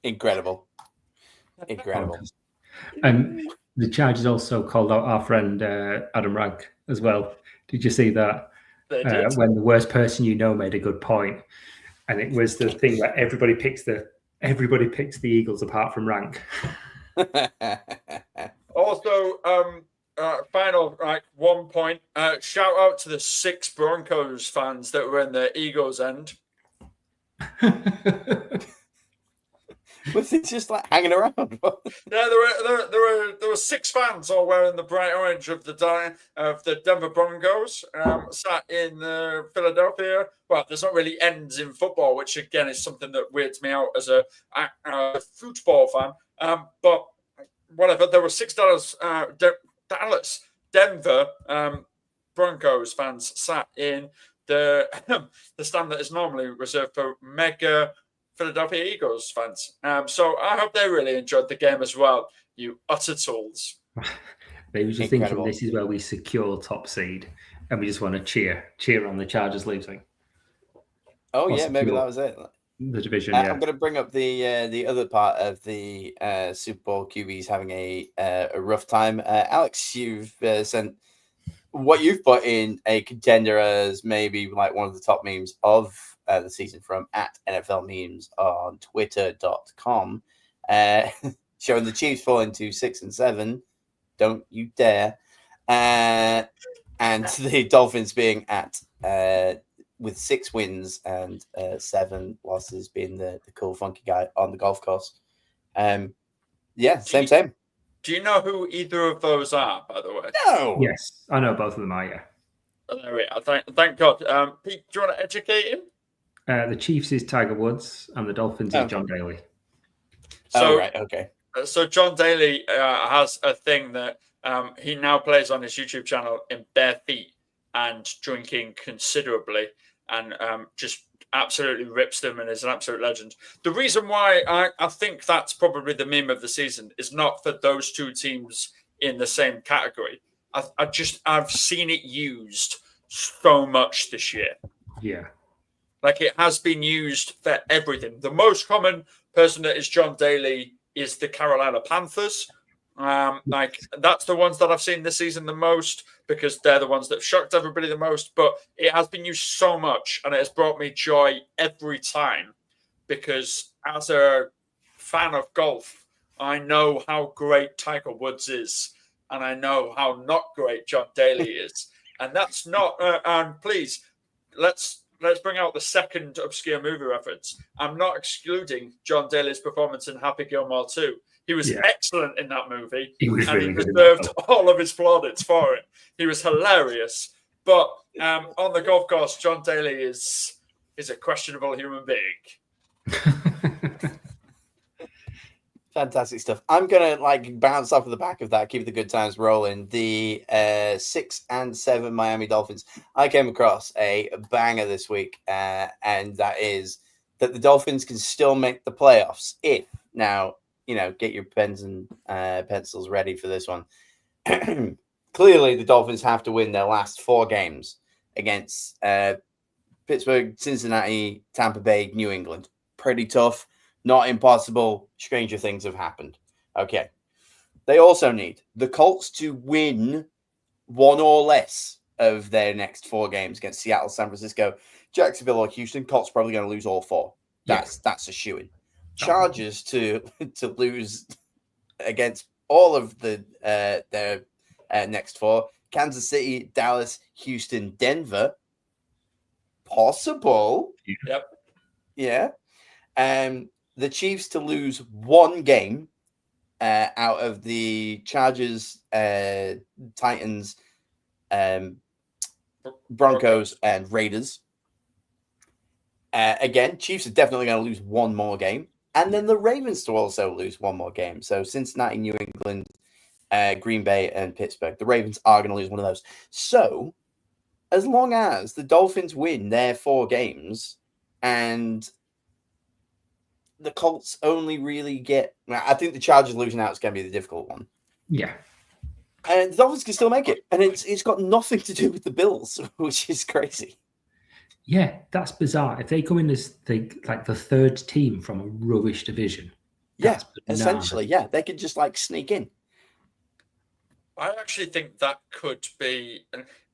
Incredible. And the Chargers also called out our friend Adam Rank as well. Did you see that? They did. When the worst person you know made a good point, and it was the thing where everybody picks the Eagles apart from Rank. Also, final 1 point. Shout out to the 6 Broncos fans that were in the Eagles end. Was it just like hanging around? Yeah, there were 6 fans all wearing the bright orange of the Denver Broncos. Sat in Philadelphia. Well, there's not really ends in football, which again is something that weirds me out as a football fan. But whatever, there were 6 Denver Broncos fans sat in the stand that is normally reserved for mega Philadelphia Eagles fans. So I hope they really enjoyed the game as well. You utter tools. They were just thinking this is where we secure top seed, and we just want to cheer on the Chargers losing. Oh yeah, maybe that was it. the division. Yeah. I'm going to bring up the other part of the Super Bowl QBs having a rough time. Alex, you've sent what you've put in a contender as maybe like one of the top memes of the season from at NFL memes on twitter.com, showing the Chiefs falling to 6-7. Don't you dare. And the Dolphins being at with 6 wins and 7 losses, being the cool, funky guy on the golf course. Yeah, same. Do you know who either of those are, by the way? No. Yes, I know both of them are, yeah. Oh, there we are. Thank God. Pete, do you want to educate him? The Chiefs is Tiger Woods and the Dolphins is John Daly. So, right, okay. So John Daly has a thing that he now plays on his YouTube channel in bare feet and drinking considerably, and just absolutely rips them and is an absolute legend. The reason why I think that's probably the meme of the season is not for those two teams in the same category. I've seen it used so much this year. Yeah. Like, it has been used for everything. The most common person that is John Daly is the Carolina Panthers. Like, that's the ones that I've seen this season the most, because they're the ones that have shocked everybody the most. But it has been used so much, and it has brought me joy every time, because as a fan of golf, I know how great Tiger Woods is, and I know how not great John Daly is. And that's not, and please, let's bring out the second obscure movie reference. I'm not excluding John Daly's performance in Happy Gilmore 2. He was excellent in that movie. He was really good. He deserved all of his plaudits for it. He was hilarious. But on the golf course, John Daly is a questionable human being. Fantastic stuff. I'm gonna bounce off of the back of that, keep the good times rolling. The 6-7 Miami Dolphins. I came across a banger this week, and that is that the Dolphins can still make the playoffs if now. Get your pens and pencils ready for this one. Clearly, the Dolphins have to win their last 4 games against Pittsburgh, Cincinnati, Tampa Bay, New England. Pretty tough, not impossible. Stranger things have happened. Okay. They also need the Colts to win 1 or less of their next 4 games against Seattle, San Francisco, Jacksonville, or Houston. Colts probably going to lose all 4. That's a shoo-in. Chargers to lose against all of the their next 4: Kansas City, Dallas, Houston, Denver. Possible. Yep. Yeah. The Chiefs to lose 1 game out of the Chargers, Titans, Broncos, and Raiders. Again, Chiefs are definitely going to lose 1 more game. And then the Ravens to also lose 1 more game. So Cincinnati, New England, Green Bay, and Pittsburgh. The Ravens are going to lose one of those. So as long as the Dolphins win their 4 games and the Colts only really get... I think the Chargers losing out is going to be the difficult one. Yeah. And the Dolphins can still make it. And it's got nothing to do with the Bills, which is crazy. Yeah, that's bizarre. If they come in as the 3rd team from a rubbish division. Yeah, essentially, yeah. They could just sneak in. I actually think that could be...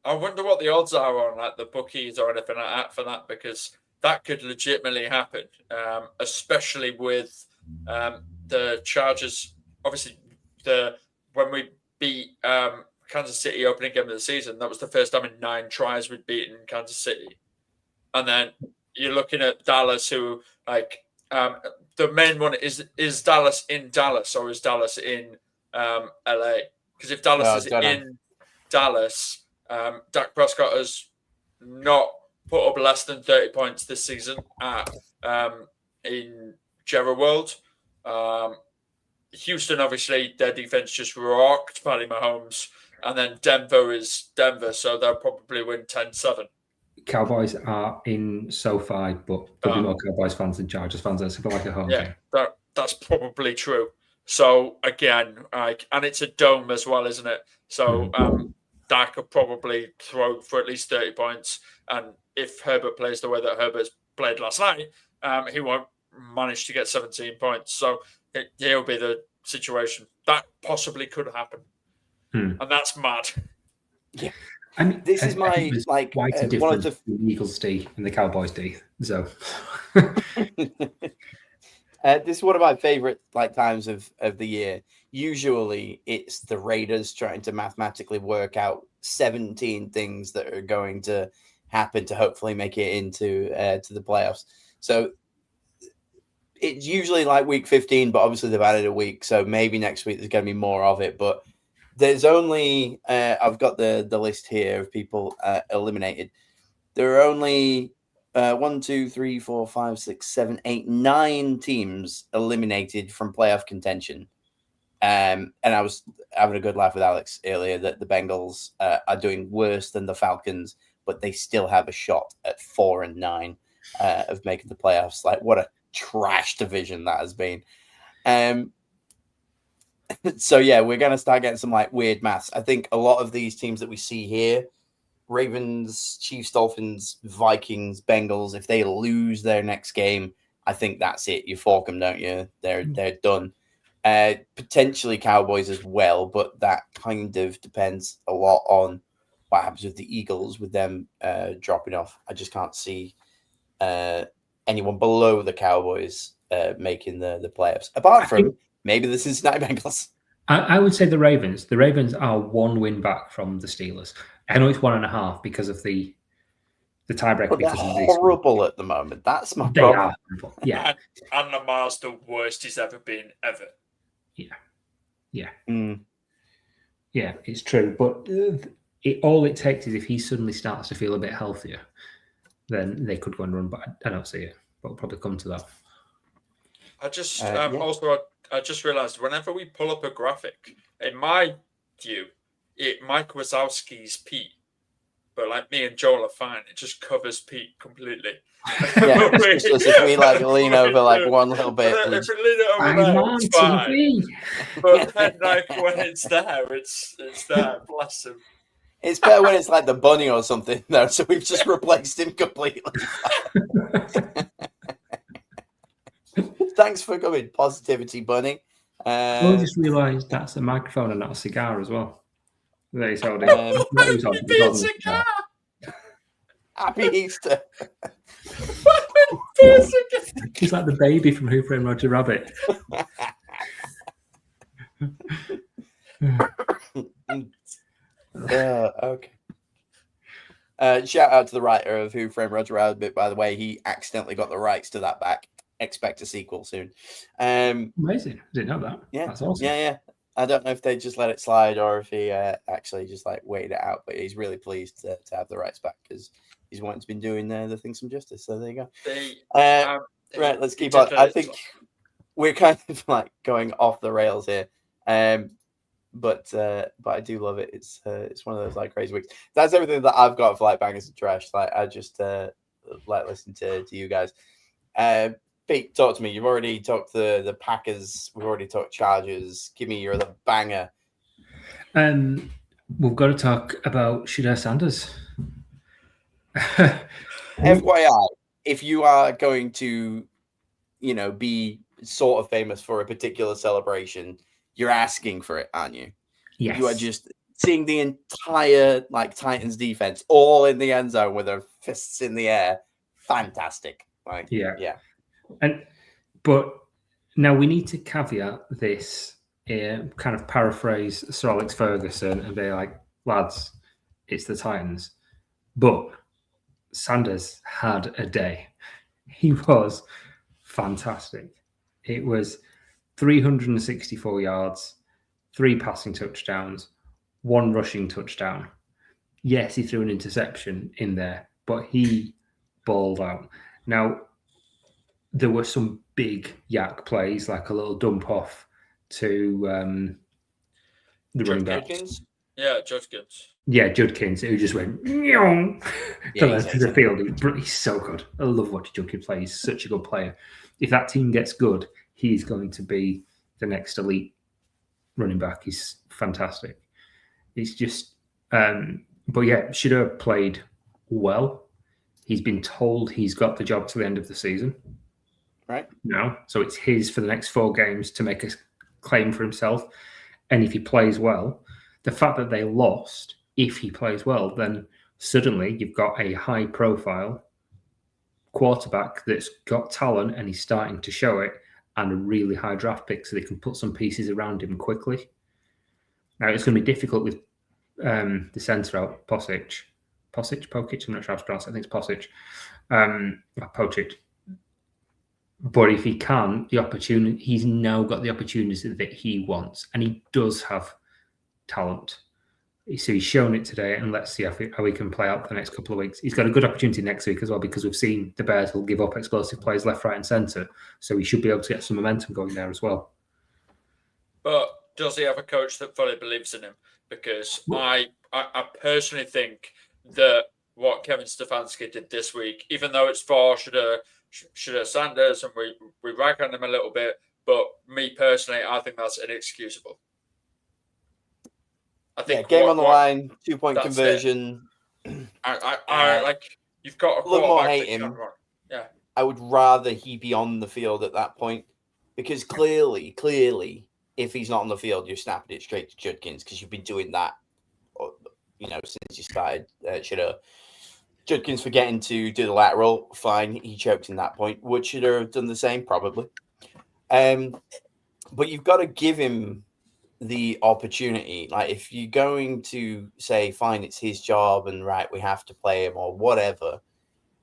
I wonder what the odds are on the bookies or anything like that for that, because that could legitimately happen, especially with the Chargers. Obviously, when we beat Kansas City opening game of the season, that was the first time in 9 tries we'd beaten Kansas City. And then you're looking at Dallas, who the main one is Dallas in Dallas, or is Dallas in LA? Because if Dallas is in Dallas, Dak Prescott has not put up less than 30 points this season in Jerry World. Houston, obviously, their defense just rocked Patty Mahomes. And then Denver is Denver, so they'll probably win 10-7. Cowboys are in SoFi, but there'll be more Cowboys fans than Chargers fans. It's like a home game. That's probably true. So again, and it's a dome as well, isn't it? So Dak could probably throw for at least 30 points. And if Herbert plays the way that Herbert's played last night, he won't manage to get 17 points. So he'll be the situation. That possibly could happen. And that's mad. Yeah. I mean, this is my like quite a one difference of between the Eagles D and the Cowboys D. So this is one of my favorite like times of the year. Usually it's the Raiders trying to mathematically work out 17 things that are going to happen to hopefully make it into to the playoffs. So it's usually like week 15, but obviously they've added a week. So maybe next week there's going to be more of it. But there's only, I've got the list here of people eliminated. There are only 1, 2, 3, 4, 5, 6, 7, 8, 9 teams eliminated from playoff contention. And I was having a good laugh with Alex earlier that the Bengals are doing worse than the Falcons, but they still have a shot at 4-9 of making the playoffs. Like, what a trash division that has been. So yeah, we're going to start getting some like weird maths. I think a lot of these teams that we see here, Ravens, Chiefs, Dolphins, Vikings, Bengals, if they lose their next game, I think that's it. You fork them, don't you? They're done. Potentially Cowboys as well, but that kind of depends a lot on what happens with the Eagles, with them dropping off. I just can't see anyone below the Cowboys making the playoffs, apart from maybe the Cincinnati Bengals. I would say the Ravens. The Ravens are 1 win back from the Steelers. I know it's 1.5 because of the tiebreaker. But they're horrible at the moment. That's my problem. Yeah. And Lamar's the worst he's ever been, ever. Yeah. Yeah, it's true. But all it takes is if he suddenly starts to feel a bit healthier, then they could go and run. But I don't see it. But we'll probably come to that. I just I just realized whenever we pull up a graphic, in my view, Mike Wazowski's Pete, but like me and Joel are fine. It just covers Pete completely. Yeah, it's just if we like lean over like one little bit. If we lean over there, it's fine. But then, like when it's there, it's there. Bless him. It's better when it's like the bunny or something, though. So we've just replaced him completely. Thanks for coming, Positivity Bunny. I just realised that's a microphone and not a cigar as well. There he's holding. Cigar. Happy Easter. He's like the baby from Who Framed Roger Rabbit. Okay. Shout out to the writer of Who Framed Roger Rabbit, by the way. He accidentally got the rights to that back. Expect a sequel soon. Amazing. I didn't know that. Yeah. That's awesome. Yeah. I don't know if they just let it slide or if he actually just like waited it out, but he's really pleased to have the rights back because he's once been doing the Things From Justice. So there you go. Right, let's keep on. I think we're kind of like going off the rails here. But I do love it. It's one of those like crazy weeks. That's everything that I've got for like bangers and trash. Like I just like listen to you guys. Pete, talk to me. You've already talked the Packers. We've already talked Chargers. Give me your other banger. We've got to talk about Shedeur Sanders. FYI, if you are going to, be sort of famous for a particular celebration, you're asking for it, aren't you? Yes. You are just seeing the entire like Titans defense all in the end zone with their fists in the air. Fantastic. Like, yeah. But now we need to caveat this, kind of paraphrase Sir Alex Ferguson and be like, lads, it's the Titans. But Sanders had a day. He was fantastic. It was 364 yards, 3 passing touchdowns, 1 rushing touchdown. Yes, he threw an interception in there, but he balled out. Now, there were some big yak plays, like a little dump off to the running back. Yeah, Judkins. Yeah, Judkins, who just went to the field. He's so good. I love watching Judkins play. He's such a good player. If that team gets good, he's going to be the next elite running back. He's fantastic. It's just, but yeah, Shedeur played well. He's been told he's got the job to the end of the season. right? No. So it's his for the next 4 games to make a claim for himself. And if he plays well, the fact that they lost, if he plays well, then suddenly you've got a high-profile quarterback that's got talent and he's starting to show it, and a really high draft pick, so they can put some pieces around him quickly. Now, it's going to be difficult with the centre out, Pocic. I'm not sure how to pronounce it. I think it's Pocic. Pocic. But if he can, the opportunity, he's now got the opportunity that he wants, and he does have talent. So he's shown it today, and let's see how he can play out the next couple of weeks. He's got a good opportunity next week as well, because we've seen the Bears will give up explosive plays left, right, and centre. So he should be able to get some momentum going there as well. But does he have a coach that fully believes in him? Because I personally think that what Kevin Stefanski did this week, even though it's for Shedeur Sanders and we rag on him a little bit, but me personally, I think that's inexcusable. I think game on the line, 2-point conversion. I like, you've got a look more quarterback hate him. Yeah, I would rather he be on the field at that point, because clearly, if he's not on the field, you're snapping it straight to Judkins, because you've been doing that, since you started Shedeur. Judkins forgetting to do the lateral, fine, he choked in that point. Would Shedeur have done the same? Probably. But you've got to give him the opportunity. Like, if you're going to say, fine, it's his job and right, we have to play him or whatever,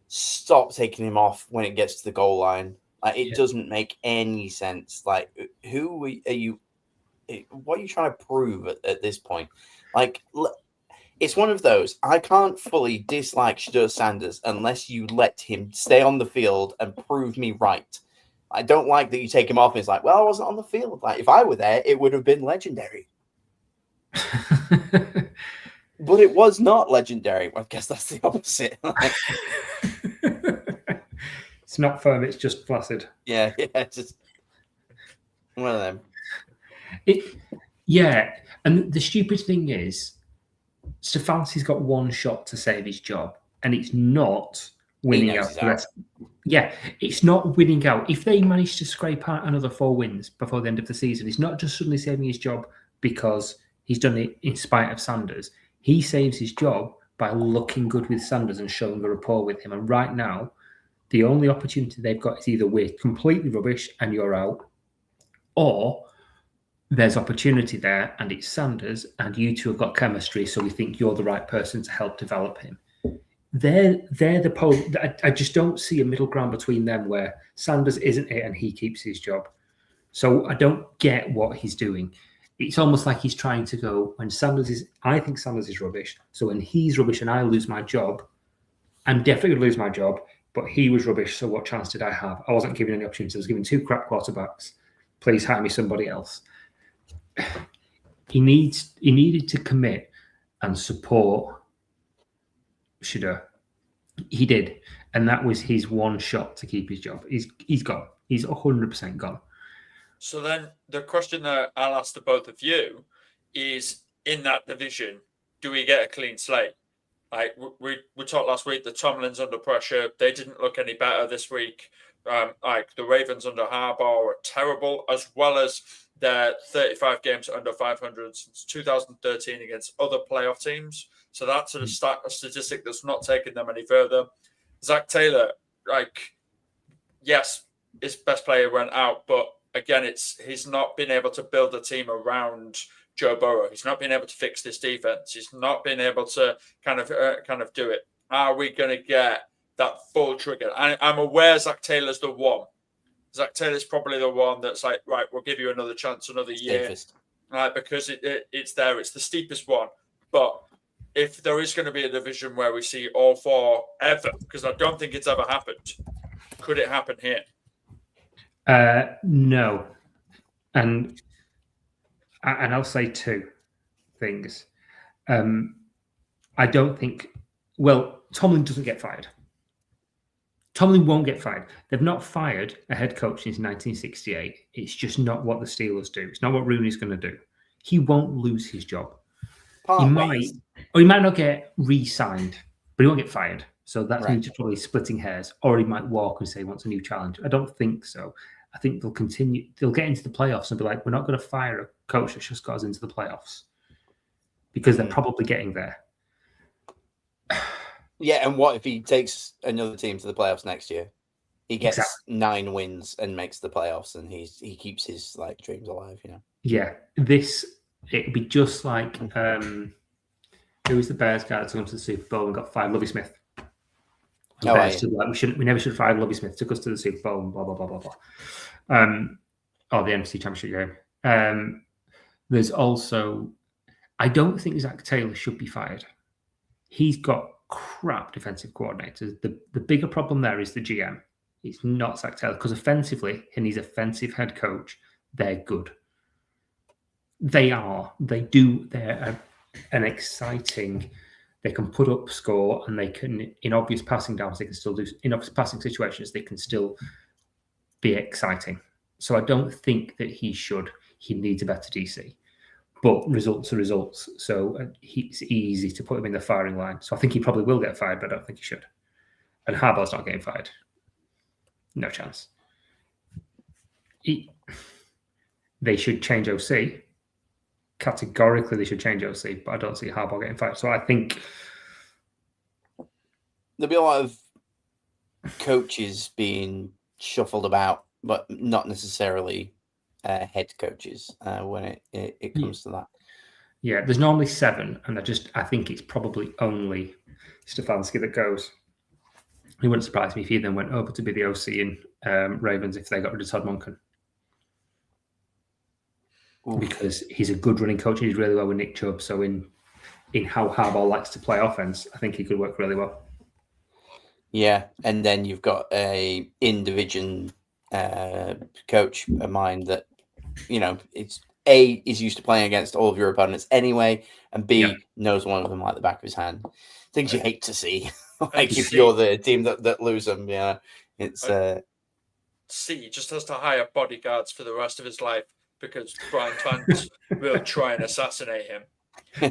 stop taking him off when it gets to the goal line. Like, it doesn't make any sense. Like, who are you? What are you trying to prove at this point? Like, it's one of those. I can't fully dislike Shedeur Sanders unless you let him stay on the field and prove me right. I don't like that you take him off and it's like, well, I wasn't on the field. Like, if I were there, it would have been legendary. But it was not legendary. I guess that's the opposite. It's not firm, it's just flaccid. Yeah, just one of them. And the stupid thing is, Stefanski's got one shot to save his job, and it's not winning out. It's not winning out. If they manage to scrape out another 4 wins before the end of the season, it's not just suddenly saving his job because he's done it in spite of Sanders. He saves his job by looking good with Sanders and showing a rapport with him. And right now, the only opportunity they've got is either we're completely rubbish and you're out, or there's opportunity there and it's Sanders and you two have got chemistry, so we think you're the right person to help develop him. They're the pole. I just don't see a middle ground between them where Sanders isn't it and he keeps his job. So I don't get what he's doing. It's almost like he's trying to go, when I think Sanders is rubbish. So when he's rubbish and I lose my job, I'm definitely going to lose my job, but he was rubbish. So what chance did I have? I wasn't given any opportunities. I was given 2 crap quarterbacks. Please hire me somebody else. He needed to commit and support Shedeur. He did, and that was his one shot to keep his job. He's gone. He's 100% gone. So then the question that I'll ask to both of you is, in that division, do we get a clean slate? Like we talked last week, the Tomlin's under pressure. They didn't look any better this week. Like the Ravens under Harbaugh were terrible, as well as their 35 games under 500 since 2013 against other playoff teams. So that's a statistic that's not taking them any further. Zach Taylor, yes, his best player went out, but again, he's not been able to build a team around Joe Burrow. He's not been able to fix this defense. He's not been able to kind of do it. Are we going to get that full trigger? I'm aware Zach Taylor's the one. Zach Taylor's probably the one that's like, right, we'll give you another chance, another year. Because it's there. It's the steepest one. But if there is going to be a division where we see all 4 ever, because I don't think it's ever happened, could it happen here? No. And I'll say 2 things. I don't think... Well, Tomlin doesn't get fired. Tomlin won't get fired. They've not fired a head coach since 1968. It's just not what the Steelers do. It's not what Rooney's going to do. He won't lose his job. He might not get re-signed, but he won't get fired. So that's Right. me just probably splitting hairs. Or he might walk and say he wants a new challenge. I don't think so. I think they'll continue. They'll get into the playoffs and be like, we're not going to fire a coach that's just got us into the playoffs, because they're probably getting there. Yeah, and what if he takes another team to the playoffs next year? He gets 9 wins and makes the playoffs, and he keeps his like dreams alive. Yeah, it'd be just like who was the Bears guy that took him to the Super Bowl and got fired? Lovie Smith. And Bears said, like, we never should have fired Lovie Smith. Took us to the Super Bowl and blah blah blah blah blah. Or the NFC Championship game. There's also, I don't think Zach Taylor should be fired. He's got crap defensive coordinators. The bigger problem there is the GM. It's not Zach Taylor, because offensively, and he's offensive head coach, they're good. They are. They do. They're an exciting. They can put up score, and they can, in obvious passing downs, they can still do, in obvious passing situations, they can still be exciting. So I don't think that he needs a better DC. But results are results. So it's easy to put him in the firing line. So I think he probably will get fired, but I don't think he should. And Harbaugh's not getting fired. No chance. They should change OC. Categorically, they should change OC, but I don't see Harbaugh getting fired. So I think there'll be a lot of coaches being shuffled about, but not necessarily head coaches when it comes to that. Yeah, there's normally 7, and I think it's probably only Stefanski that goes. It wouldn't surprise me if he then went over to be the OC in Ravens if they got rid of Todd Monken. Because he's a good running coach and he's really well with Nick Chubb. So in how Harbaugh likes to play offense, I think he could work really well. Yeah, and then you've got a in-division coach of mine that, it's A, is used to playing against all of your opponents anyway, and B, knows one of them like the back of his hand. Things you hate to see. Like if you're the team that lose them, it's... C just has to hire bodyguards for the rest of his life, because Brian fans will try and assassinate him.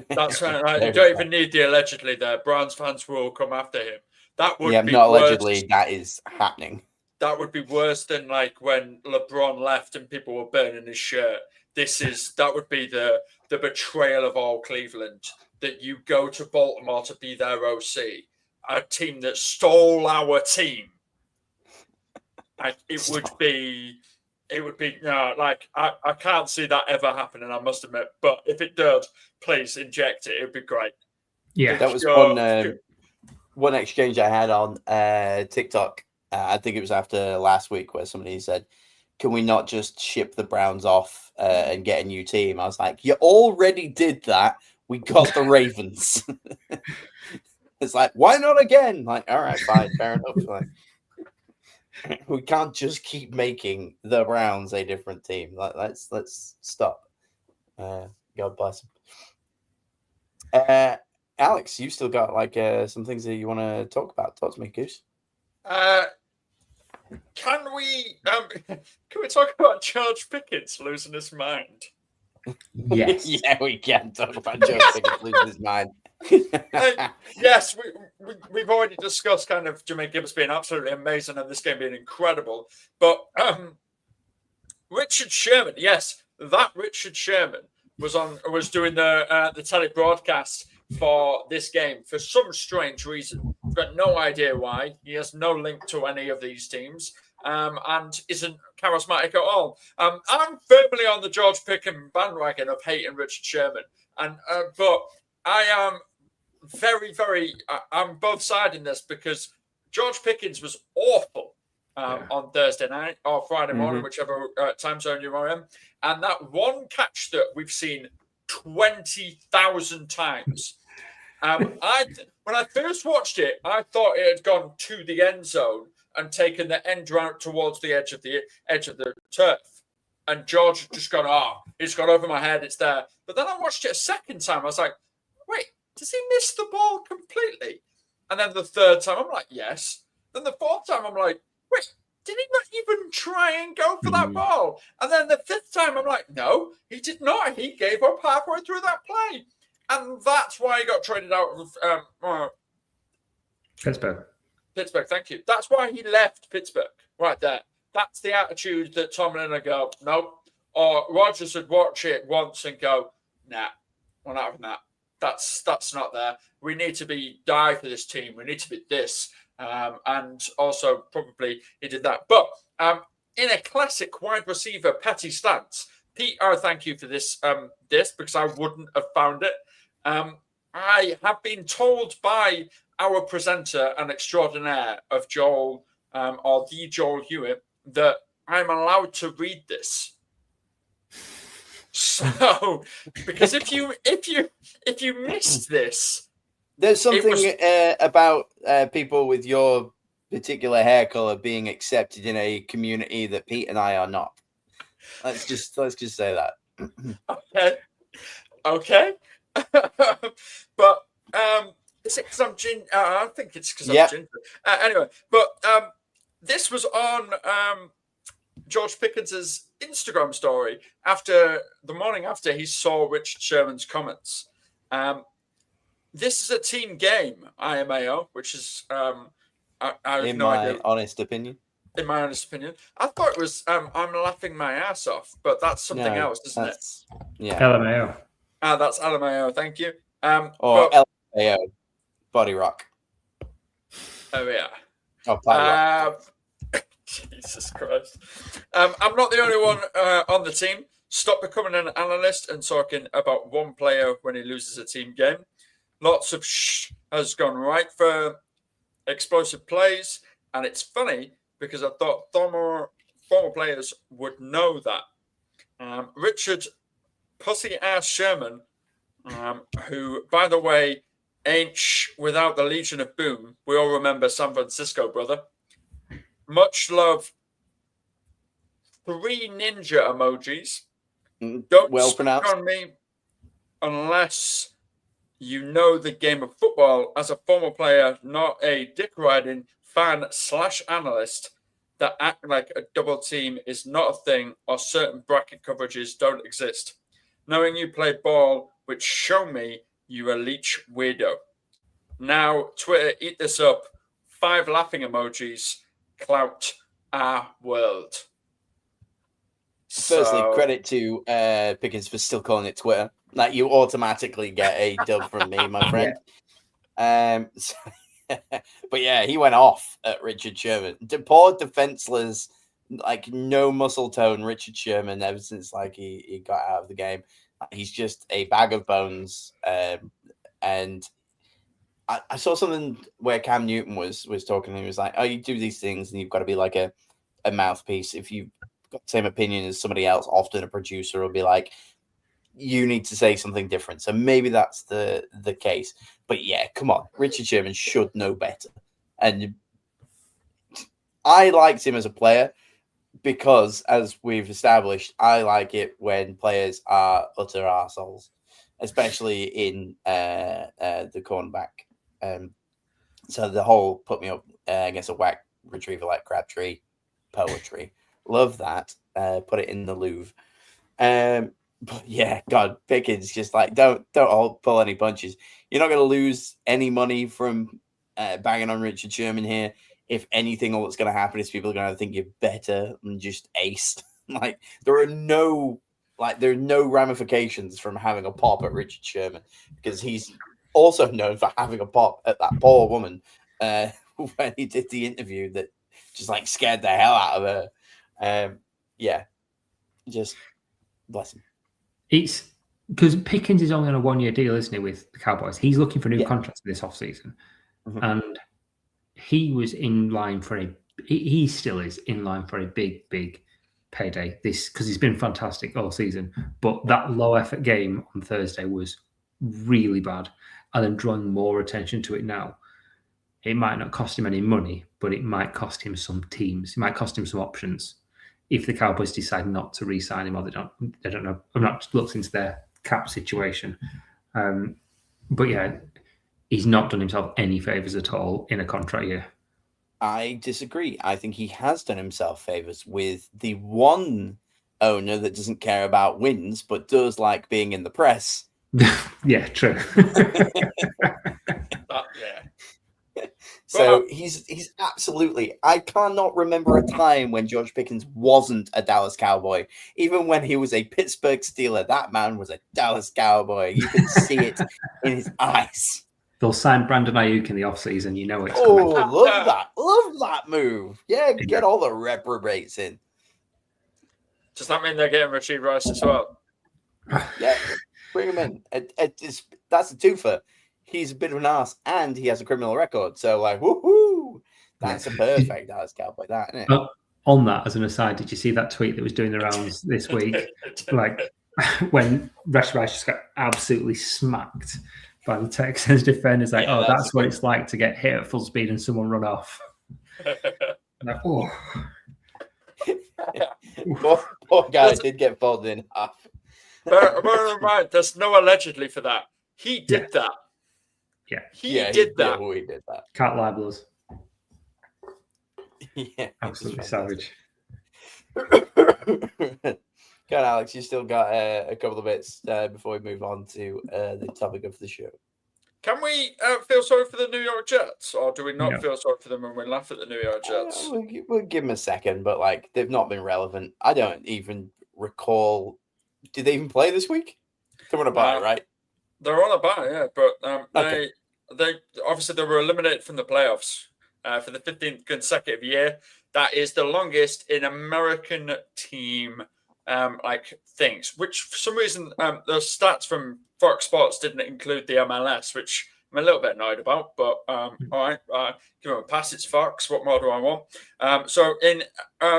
That's right. You don't even need the allegedly there. Browns fans will come after him. That would be not worse. Allegedly. That is happening. That would be worse than like when LeBron left and people were burning his shirt. That would be the betrayal of all Cleveland, that you go to Baltimore to be their OC, a team that stole our team. It would be I can't see that ever happening, I must admit. But if it does, please inject it. It would be great. Yeah, that was one exchange I had on TikTok. I think it was after last week, where somebody said, "Can we not just ship the Browns off and get a new team?" I was like, "You already did that. We got the Ravens." It's like, why not again? Like, all right, fine, fair enough. Like, we can't just keep making the Browns a different team. Like, let's stop. God bless them. Alex, you've still got some things that you want to talk about. Talk to me, Goose. Can we talk about George Pickens losing his mind? Yes. Yeah, we can talk about George Pickens losing his mind. Yes, we've already discussed kind of Jermaine Gibbs being absolutely amazing and this game being incredible. But Richard Sherman, yes, that Richard Sherman was doing the telebroadcast for this game for some strange reason. I've got no idea why. He has no link to any of these teams and isn't charismatic at all. I'm firmly on the George Pickens bandwagon of hating Richard Sherman, but I am very, very. I'm both sides in this, because George Pickens was awful on Thursday night or Friday morning, whichever time zone you're in, and that one catch that we've seen 20,000 times. When I first watched it, I thought it had gone to the end zone and taken the end route towards the edge of the turf. And George had just gone, it's gone over my head, it's there. But then I watched it a second time. I was like, wait, does he miss the ball completely? And then the third time, I'm like, yes. Then the fourth time, I'm like, wait, did he not even try and go for that ball? And then the fifth time, I'm like, no, he did not. He gave up halfway through that play. And that's why he got traded out of Pittsburgh. Pittsburgh, thank you. That's why he left Pittsburgh, right there. That's the attitude that Tomlin would go, nope. Or Rodgers would watch it once and go, nah, we're not having that. That's not there. We need to die for this team. We need to be this. And also probably he did that. But in a classic wide receiver petty stance, Peter, thank you for this because I wouldn't have found it. I have been told by our presenter and extraordinaire of Joel, or the Joel Hewitt, that I'm allowed to read this. So, because if you missed this, there's something about people with your particular hair color being accepted in a community that Pete and I are not. Let's just say that. Okay. But is it because I'm ginger? I think it's because I'm ginger. Anyway, but this was on George Pickens' Instagram story the morning after he saw Richard Sherman's comments. This is a team game, IMAO, which is I have in no my idea. honest opinion. In my honest opinion, I thought it was I'm laughing my ass off, but that's something else, isn't it? Yeah, LMAO. That's LMAO. Thank you. Or LMAO, Body Rock. Oh yeah. Oh, Rock. Jesus Christ. I'm not the only one on the team. Stop becoming an analyst and talking about one player when he loses a team game. Lots of has gone right for explosive plays, and it's funny because I thought former players would know that. Richard Pussy-ass Sherman, who, by the way, ain't without the Legion of Boom. We all remember San Francisco, brother. Much love. 3 ninja emojis. Don't well speak pronounced on me unless you know the game of football as a former player, not a dick riding fan/analyst that act like a double team is not a thing or certain bracket coverages don't exist. Knowing you play ball, which show me you a leech weirdo. Now, Twitter, eat this up. 5 laughing emojis. Clout our world. Firstly, credit to Pickens for still calling it Twitter. Like, you automatically get a dub from me, my friend. But yeah, he went off at Richard Sherman. Poor defenseless, like no muscle tone Richard Sherman ever since like he got out of the game. He's just a bag of bones. And I saw something where Cam Newton was talking, and he was like, oh, you do these things and you've got to be like a mouthpiece. If you've got the same opinion as somebody else, often a producer will be like, you need to say something different. So maybe that's the case. But yeah, come on. Richard Sherman should know better. And I liked him as a player because, as we've established, I like it when players are utter arseholes, especially in the cornerback. So the whole put me up against a whack retriever like Crabtree poetry. Love that. Put it in the Louvre. But yeah, God, Pickens just like don't pull any punches. You're not going to lose any money from banging on Richard Sherman here. If anything, all that's going to happen is people are going to think you're better than just ace. Like there are no ramifications from having a pop at Richard Sherman because he's also known for having a pop at that poor woman when he did the interview that just like scared the hell out of her. Yeah, just bless him. It's because Pickens is only on a 1-year deal, isn't he, with the Cowboys? He's looking for new contracts this offseason. Mm-hmm. And he was in line for he still is in line for a big, big payday this because he's been fantastic all season. But that low effort game on Thursday was really bad. And then drawing more attention to it now, it might not cost him any money, but it might cost him some teams. It might cost him some options. If the Cowboys decide not to re-sign him or they don't know. I've not looked into their cap situation. But yeah, he's not done himself any favours at all in a contract year. I disagree. I think he has done himself favours with the one owner that doesn't care about wins, but does like being in the press. Yeah, true. So he's absolutely. I cannot remember a time when George Pickens wasn't a Dallas Cowboy. Even when he was a Pittsburgh Steeler, that man was a Dallas Cowboy. You can see it in his eyes. They'll sign Brandon Ayuk in the offseason. You know it's coming. Oh, love that. Love that move. Yeah, get all the reprobates in. Does that mean they're getting Rashid Rice as well? Yeah, bring him in. That's a twofer. He's a bit of an ass, and he has a criminal record. So, like, woohoo! That's a perfect Dallas Cowboy, that, isn't it? On that, as an aside, did you see that tweet that was doing the rounds this week? Like, when Rashid Rice just got absolutely smacked by the Texans defenders, like, that's what it's like to get hit at full speed and someone run off. Like, oh. Poor guy did get folded in half. But right, there's no allegedly for that. He did that. Yeah. He did that. Yeah, he did that. Cat libelers. Yeah. Absolutely savage. Go on, Alex. You still got a couple of bits before we move on to the topic of the show. Can we feel sorry for the New York Jets, or do we not feel sorry for them and we laugh at the New York Jets? We'll give them a second, but like they've not been relevant. I don't even recall. Did they even play this week? They're on a bye, right? They're on a bye, yeah. But they obviously they were eliminated from the playoffs for the 15th consecutive year. That is the longest in American team things. Which for some reason the stats from Fox Sports didn't include the MLS, which I'm a little bit annoyed about. But all right, give them a pass. It's Fox. What more do I want? So in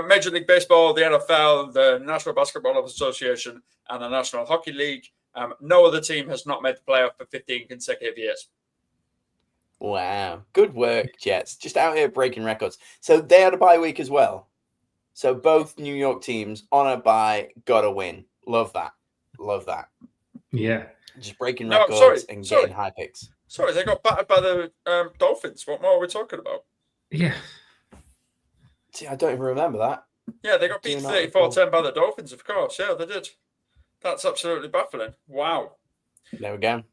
Major League Baseball, the NFL, the National Basketball Association, and the National Hockey League, no other team has not made the playoff for 15 consecutive years. Wow. Good work, Jets. Just out here breaking records. So they had a bye week as well. So both New York teams on a bye got a win. Love that. Love that. Yeah. Just breaking records and getting high picks. Sorry, they got battered by the Dolphins. What more are we talking about? Yeah. See, I don't even remember that. Yeah, they got beat 34-10 by the Dolphins, of course. Yeah, they did. That's absolutely baffling. Wow. There we go.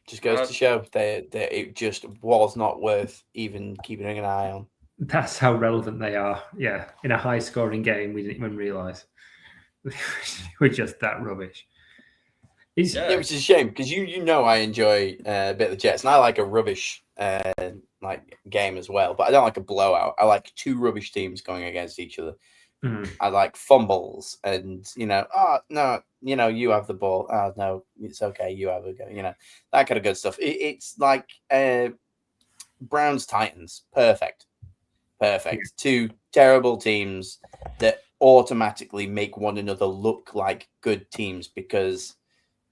Just goes to show that it just was not worth even keeping an eye on. That's how relevant they are. Yeah. In a high-scoring game, we didn't even realise. We're just that rubbish. Which is a shame because you know I enjoy a bit of the Jets, and I like a rubbish game as well. But I don't like a blowout. I like two rubbish teams going against each other. Mm. I like fumbles, and you have the ball. Oh no, it's okay. You have a go. That kind of good stuff. It's like Browns Titans. Perfect. Two terrible teams that automatically make one another look like good teams because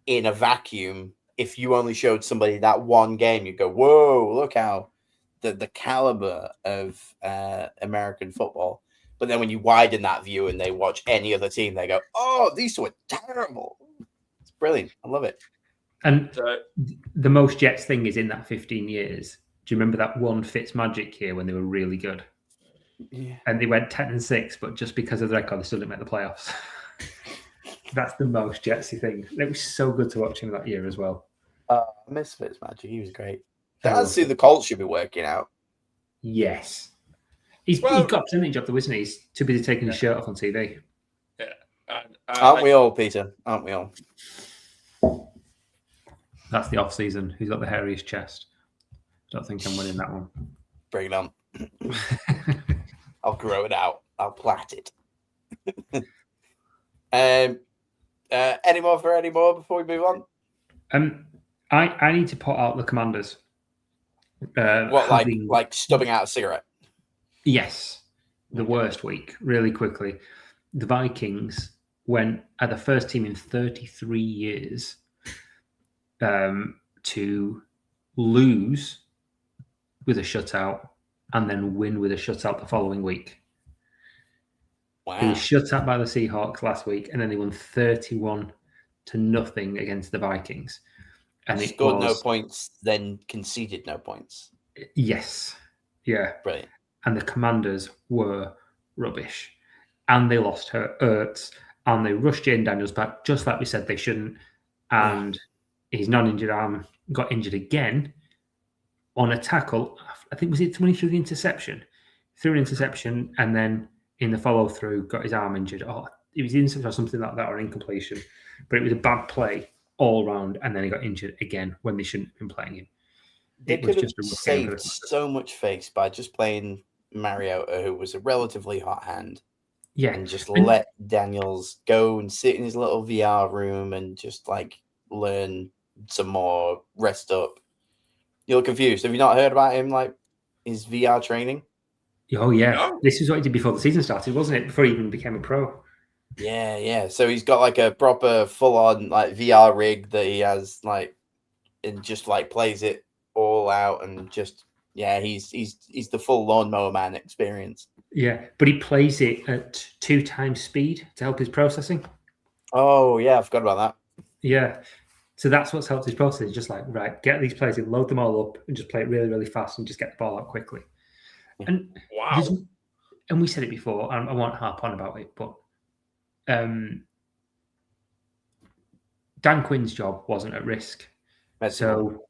in a vacuum, if you only showed somebody that one game, you go, whoa, look how the caliber of American football. But then when you widen that view and they watch any other team, they go, oh, these two are terrible. It's brilliant. I love it. And the most Jets thing is in that 15 years. Do you remember that one Fitzmagic year when they were really good? Yeah. And they went 10-6, but just because of the record, they still didn't make the playoffs. That's the most Jetsy thing. It was so good to watch him that year as well. I miss Fitzmagic. He was great. That's who the Colts should be working out. Yes. He's got a percentage of the, isn't he? He's too busy taking his shirt off on TV. Yeah. Aren't we all, Peter? Aren't we all? That's the off-season. Who's got the hairiest chest? Don't think I'm winning that one. Bring it on. I'll grow it out. I'll plait it. Any more before we move on? I need to put out the Commanders. Like stubbing out a cigarette? Yes. The worst week, really quickly. The Vikings went at the first team in 33 years to lose with a shutout and then win with a shutout the following week. Wow. They were shut out by the Seahawks last week, and then they won 31-0 against the Vikings. And they scored no points, then conceded no points. Yes. Yeah. Brilliant. And the Commanders were rubbish. And they lost Ertz, and they rushed Jaden Daniels back, just like we said they shouldn't. And his non-injured arm got injured again. on a tackle. I think was it when he threw the interception? Threw an interception and then in the follow through got his arm injured. Oh, it was interception or something like that or incompletion. But it was a bad play all round, and then he got injured again when they shouldn't have been playing him. They could have saved so much face by just playing Mariota, who was a relatively hot hand. Yeah. And just let Daniels go and sit in his little VR room and just like learn some more, rest up. You look confused. Have you not heard about him, like his VR training? Oh, yeah. No. This is what he did before the season started, wasn't it? Before he even became a pro. Yeah. So he's got like a proper full-on like VR rig that he has, like, and just like plays it all out and just he's the full lawnmower man experience. Yeah, but he plays it at 2 times speed to help his processing. Oh yeah, I forgot about that. Yeah, so that's what's helped his processing. Just like, right, get these plays in, load them all up, and just play it really, really fast, and just get the ball out quickly. And wow. And we said it before, and I won't harp on about it, but Dan Quinn's job wasn't at risk. So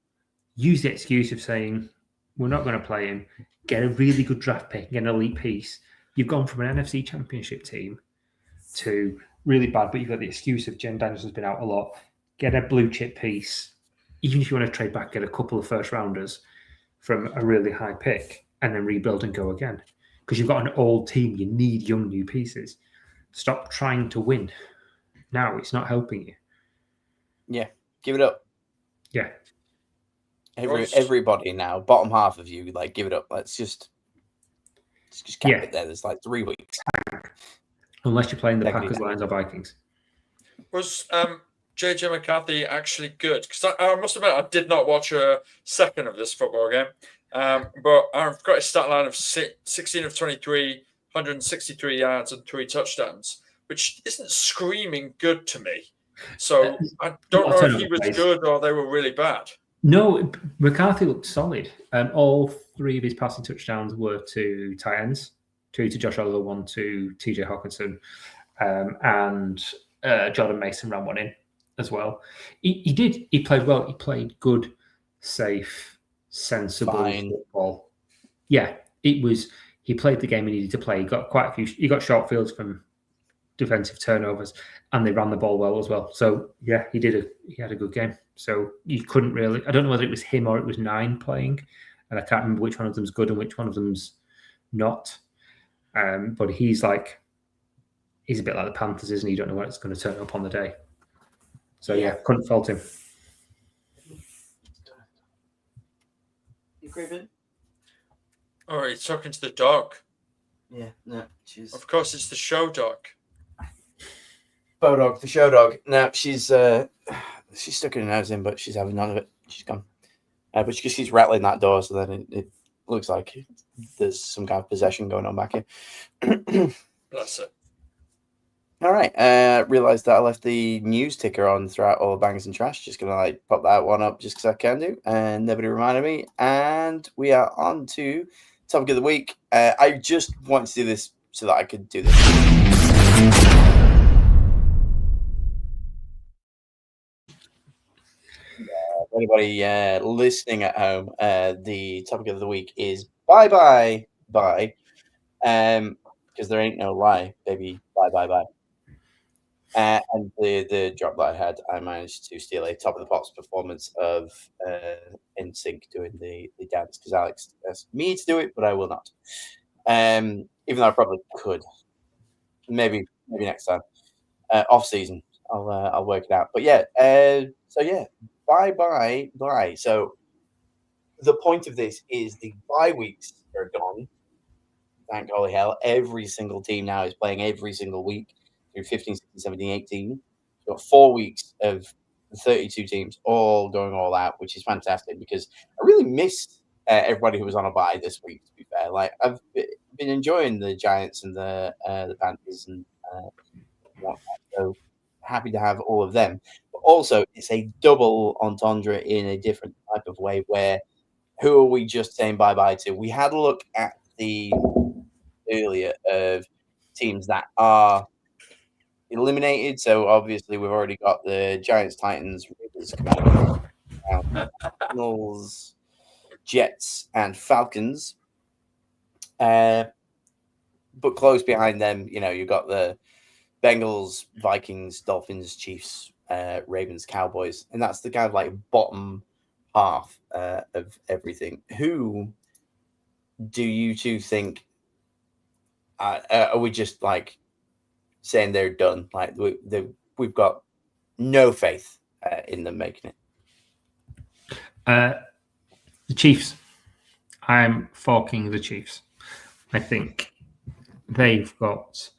use the excuse of saying we're not going to play him. Get a really good draft pick, get an elite piece. You've gone from an NFC Championship team to really bad, but you've got the excuse of Jen Daniels has been out a lot. Get a blue chip piece. Even if you want to trade back, get a couple of first rounders from a really high pick and then rebuild and go again. Because you've got an old team, you need young new pieces. Stop trying to win. Now it's not helping you. Yeah, give it up. Yeah. Everybody now, bottom half of you, like, give it up. Let's just cap it there. There's like 3 weeks. Unless you're playing the Packers, Lions, or Vikings. Was JJ McCarthy actually good? Because I must admit, I did not watch a second of this football game. But I've got a stat line of 16 of 23, 163 yards and 3 touchdowns, which isn't screaming good to me. So I don't know if he was good or they were really bad. No, McCarthy looked solid. All 3 of his passing touchdowns were to tight ends, 2 to Josh Oliver, 1 to TJ Hawkinson, and Jordan Mason ran 1 in as well. He played well. He played good, safe, sensible football. Yeah, it was. He played the game he needed to play. He got quite a few. He got short fields from defensive turnovers, and they ran the ball well as well. So yeah, he had a good game. So you couldn't really. I don't know whether it was him or it was 9 playing, and I can't remember which one of them's good and which one of them's not. But he's a bit like the Panthers, isn't he? You don't know when it's going to turn up on the day. So yeah, couldn't fault him. You creeping? Oh, he's talking to the dog. Yeah, no, she's. Of course, it's the show dog. Bodog, the show dog. No, she's stuck her nose in, but she's having none of it. She's gone. But she keeps rattling that door, so then it looks like there's some kind of possession going on back here. Bless it. All right. Realized that I left the news ticker on throughout all the bangers and trash. Just gonna pop that one up just because I can do, and nobody reminded me. And we are on to topic of the week. I just wanted to do this so that I could do this. Anybody listening at home, the topic of the week is bye, because there ain't no lie, baby. Bye. And the drop that I had, I managed to steal a top of the pops performance of NSYNC doing the dance because Alex asked me to do it, but I will not. Even though I probably could, maybe next time, off season, I'll work it out. But yeah, so yeah. Bye. So the point of this is the bye weeks are gone. Thank holy hell. Every single team now is playing every single week through 15, 16, 17, 18. We've got 4 weeks of 32 teams all going all out, which is fantastic because I really missed everybody who was on a bye this week, to be fair. I've been enjoying the Giants and the Panthers and whatnot. So happy to have all of them. But also, it's a double entendre in a different type of way where who are we just saying bye-bye to? We had a look at the earlier of teams that are eliminated. So obviously we've already got the Giants, Titans, Raiders, Cardinals, Jets, and Falcons. But close behind them, you've got the Bengals, Vikings, Dolphins, Chiefs, Ravens, Cowboys, and that's the kind of like bottom half of everything. Who do you two think? Are we just like saying they're done? Like we've got no faith in them making it. The Chiefs. I'm forking the Chiefs. I think they've got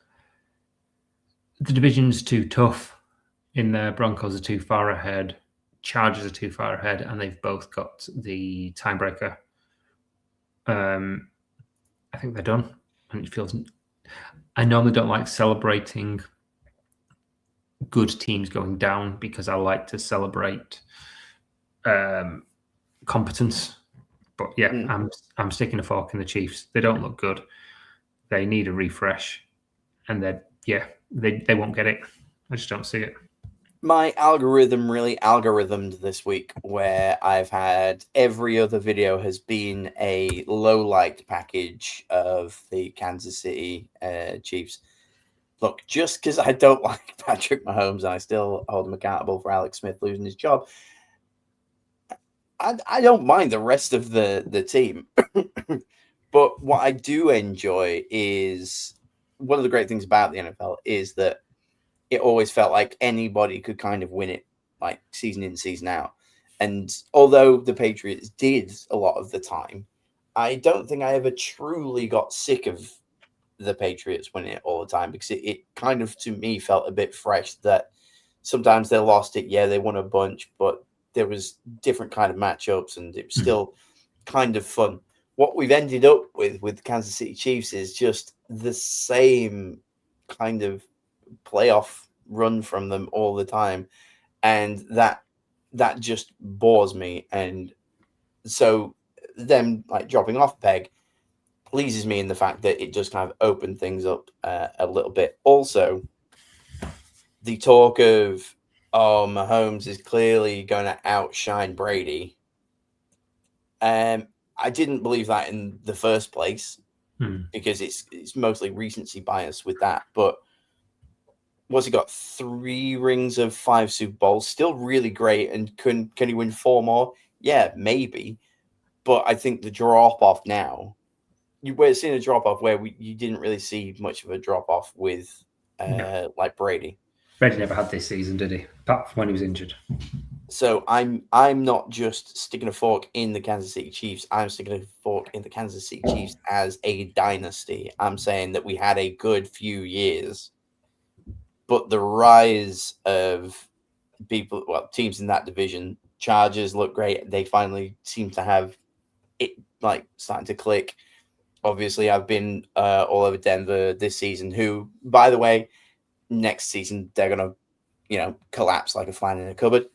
the division's too tough. In there, Broncos are too far ahead. Chargers are too far ahead, and they've both got the tiebreaker. I think they're done, and it feels. I normally don't like celebrating good teams going down because I like to celebrate competence. But yeah, I'm sticking a fork in the Chiefs. They don't look good. They need a refresh, and they won't get it. I just don't see it. My algorithm really algorithmed this week, where I've had every other video has been a low light package of the Kansas City Chiefs. Look, just because I don't like Patrick Mahomes and I still hold him accountable for Alex Smith losing his job, I don't mind the rest of the team. But what I do enjoy is one of the great things about the NFL is that it always felt like anybody could kind of win it, like season in, season out. And although the Patriots did a lot of the time, I don't think I ever truly got sick of the Patriots winning it all the time, because it kind of, to me, felt a bit fresh that sometimes they lost it. Yeah, they won a bunch, but there was different kind of matchups and it was still kind of fun. What we've ended up with Kansas City Chiefs is just the same kind of playoff run from them all the time, and that just bores me. And so them like dropping off peg pleases me in the fact that it just kind of opened things up a little bit. Also, the talk of Mahomes is clearly going to outshine Brady. I didn't believe that in the first place because it's mostly recency bias with that. But what's he got? 3 rings of 5 Super Bowls, still really great. And can he win 4 more? Yeah, maybe. But I think the drop off now, we're seeing a drop off where you didn't really see much of a drop off with like Brady. Brady never had this season, did he? Apart from when he was injured. So I'm not just sticking a fork in the Kansas City Chiefs. I'm sticking a fork in the Kansas City Chiefs as a dynasty. I'm saying that we had a good few years, but the rise of teams in that division, Chargers look great. They finally seem to have it like starting to click. Obviously, I've been all over Denver this season, who, by the way, next season they're going to, collapse like a fly in a cupboard.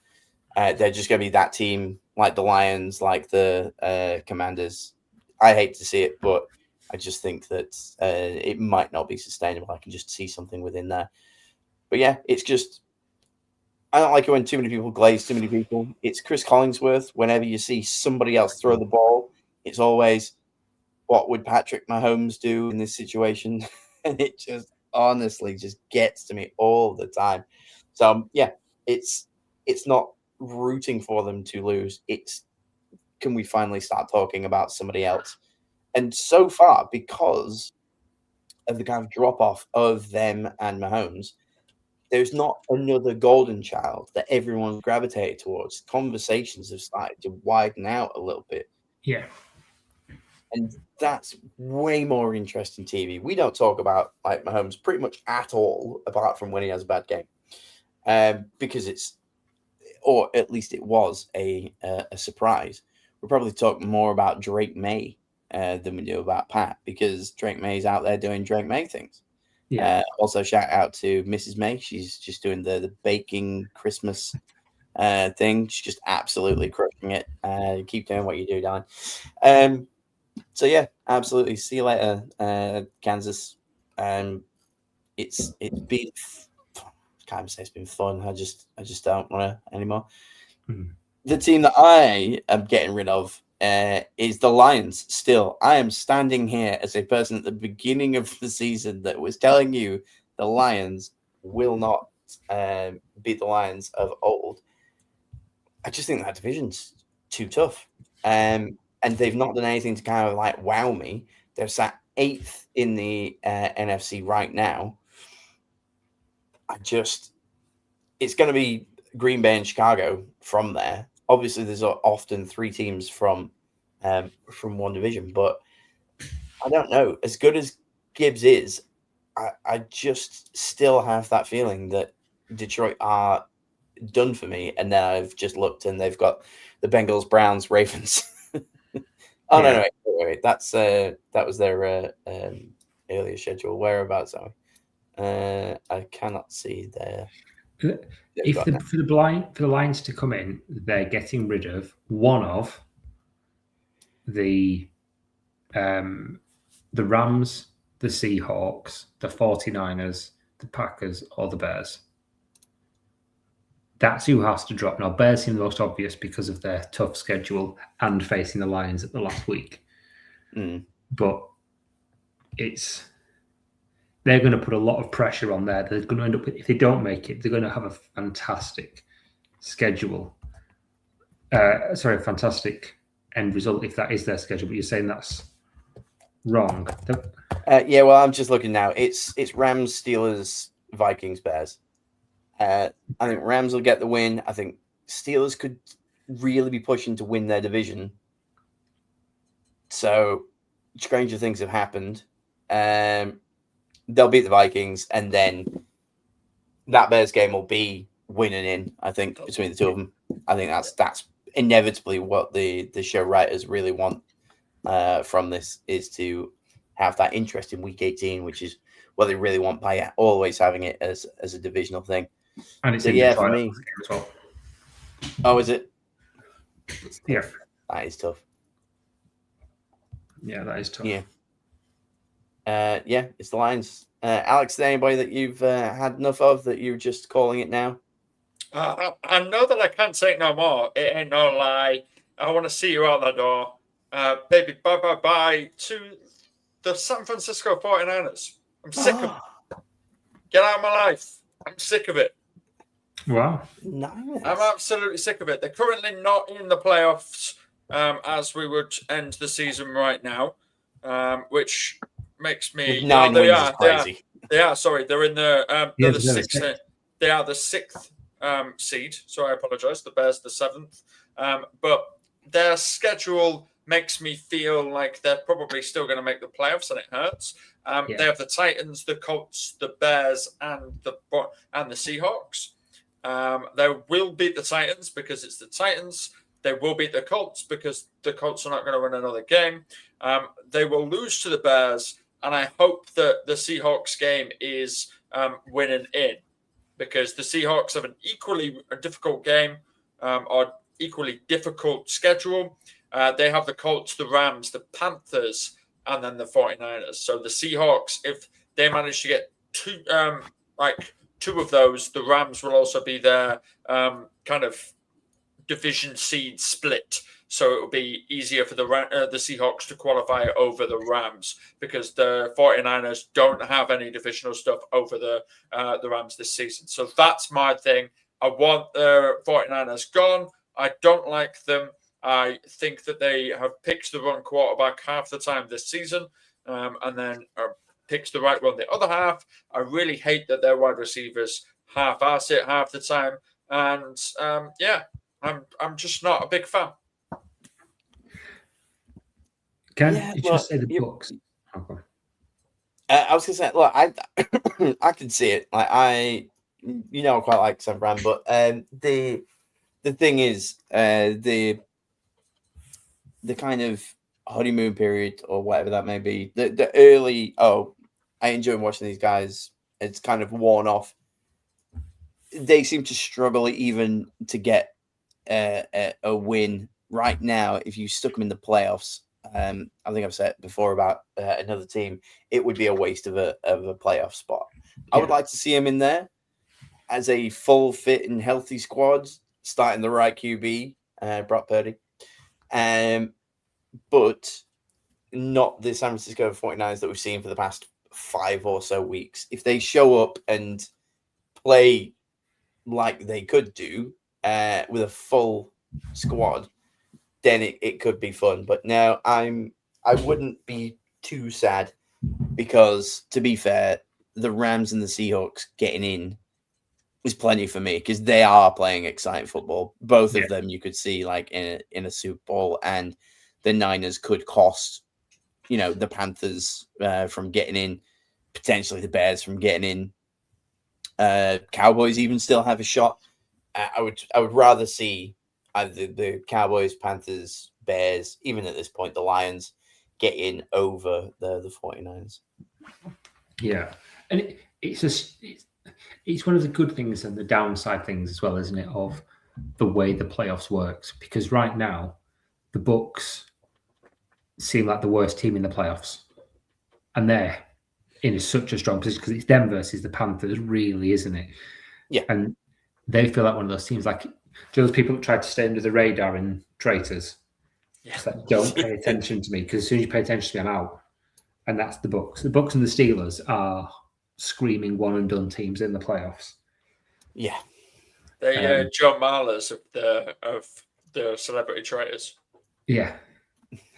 They're just going to be that team, like the Lions, like the Commanders. I hate to see it, but I just think that it might not be sustainable. I can just see something within there. But yeah, it's just, I don't like it when too many people glaze too many people. It's Chris Collinsworth. Whenever you see somebody else throw the ball, it's always, what would Patrick Mahomes do in this situation? And it just honestly just gets to me all the time. So yeah, it's not rooting for them to lose. It's, can we finally start talking about somebody else? And so far, because of the kind of drop off of them and Mahomes, there's not another golden child that everyone's gravitated towards. Conversations have started to widen out a little bit. Yeah. And that's way more interesting TV. We don't talk about like Mahomes pretty much at all, apart from when he has a bad game, because it's, or at least it was a surprise. We'll probably talk more about Drake May than we do about Pat, because Drake May's out there doing Drake May things. Yeah. Also, shout out to Mrs. May. She's just doing the baking Christmas thing. She's just absolutely crushing it. Keep doing what you do, darling. So yeah, absolutely. See you later, Kansas. It's been, I can't say it's been fun. I just don't want to anymore. The team that I am getting rid of is the Lions. Still, I am standing here as a person at the beginning of the season that was telling you the Lions will not beat the Lions of old. I just think that division's too tough. And they've not done anything to kind of like wow me. They're sat 8th in the NFC right now. It's going to be Green Bay and Chicago from there. Obviously, there's often 3 teams from one division, but I don't know. As good as Gibbs is, I just still have that feeling that Detroit are done for me. And then I've just looked and they've got the Bengals, Browns, Ravens. No, wait. That was their earlier schedule. Whereabouts are we? I cannot see there. If for the Lions to come in, they're getting rid of one of the Rams, the Seahawks, the 49ers, the Packers, or the Bears. That's who has to drop. Now, Bears seem the most obvious because of their tough schedule and facing the Lions at the last week. But they're going to put a lot of pressure on there. They're going to end up with, if they don't make it, they're going to have a fantastic schedule. Fantastic end result if that is their schedule. But you're saying that's wrong. Yeah, well, I'm just looking now. It's Rams, Steelers, Vikings, Bears. I think Rams will get the win. I think Steelers could really be pushing to win their division. So stranger things have happened. They'll beat the Vikings, and then that Bears game will be winning in, I think, between the two of them. I think that's inevitably what the show writers really want from this, is to have that interest in Week 18, which is what they really want by always having it as a divisional thing. And it's for me as well. Oh, is it? Yeah, that is tough. Yeah, that is tough. Yeah. It's the Lions. Alex, is there anybody that you've had enough of that you're just calling it now? I know that I can't take no more. It ain't no lie. I want to see you out that door. Baby, bye to the San Francisco 49ers. I'm sick of it. Get out of my life. I'm sick of it. Wow. Nice. I'm absolutely sick of it. They're currently not in the playoffs as we would end the season right now, which makes me... With 9 wins is crazy. They are, sorry. They're in the... they're the sixth. They are the 6th seed, so I apologize. The Bears, the 7th. But their schedule makes me feel like they're probably still going to make the playoffs, and it hurts. They have the Titans, the Colts, the Bears, and the Seahawks. They will beat the Titans because it's the Titans. They will beat the Colts because the Colts are not going to win another game. They will lose to the Bears, and I hope that the Seahawks game is winning in, because the Seahawks have an equally difficult game or equally difficult schedule. They have the Colts, the Rams, the Panthers, and then the 49ers. So the Seahawks, if they manage to get two of those, the Rams will also be their kind of division seed split. So it will be easier for the Seahawks to qualify over the Rams, because the 49ers don't have any divisional stuff over the Rams this season. So that's my thing. I want the 49ers gone. I don't like them. I think that they have picked the wrong quarterback half the time this season, and then picked the right one the other half. I really hate that their wide receivers half-ass it half the time. And I'm just not a big fan. You just say the Bucks? Okay. I was gonna say, look, I can see it. Like I quite like San Fran, but the thing is, the kind of honeymoon period or whatever that may be, the early, I enjoy watching these guys, it's kind of worn off. They seem to struggle even to get a win right now. If you stuck them in the playoffs, I think I've said before about another team, it would be a waste of a playoff spot. Yeah. I would like to see him in there as a full fit and healthy squad, starting the right QB, Brock Purdy. but not the San Francisco 49ers that we've seen for the past 5 or so weeks. If they show up and play like they could do with a full squad, then it could be fun. But now I wouldn't be too sad because, to be fair, the Rams and the Seahawks getting in is plenty for me because they are playing exciting football. Both of them you could see like in a Super Bowl, and the Niners could cost, the Panthers from getting in, potentially the Bears from getting in. Cowboys even still have a shot. I would rather see either the Cowboys, Panthers, Bears, even at this point the Lions get in over the 49ers. Yeah, and it's one of the good things and the downside things as well, isn't it, of the way the playoffs works? Because right now the Bucs seem like the worst team in the playoffs, and they're in such a strong position because it's them versus the Panthers, really, isn't it? Yeah, and they feel like one of those teams, like those people that try to stay under the radar and traitors. Just like, don't pay attention to me, because as soon as you pay attention to me, I'm out. And that's the Bucs. The Bucs and the Steelers are screaming one and done teams in the playoffs. Yeah, they John Marlers of the celebrity traitors. Yeah,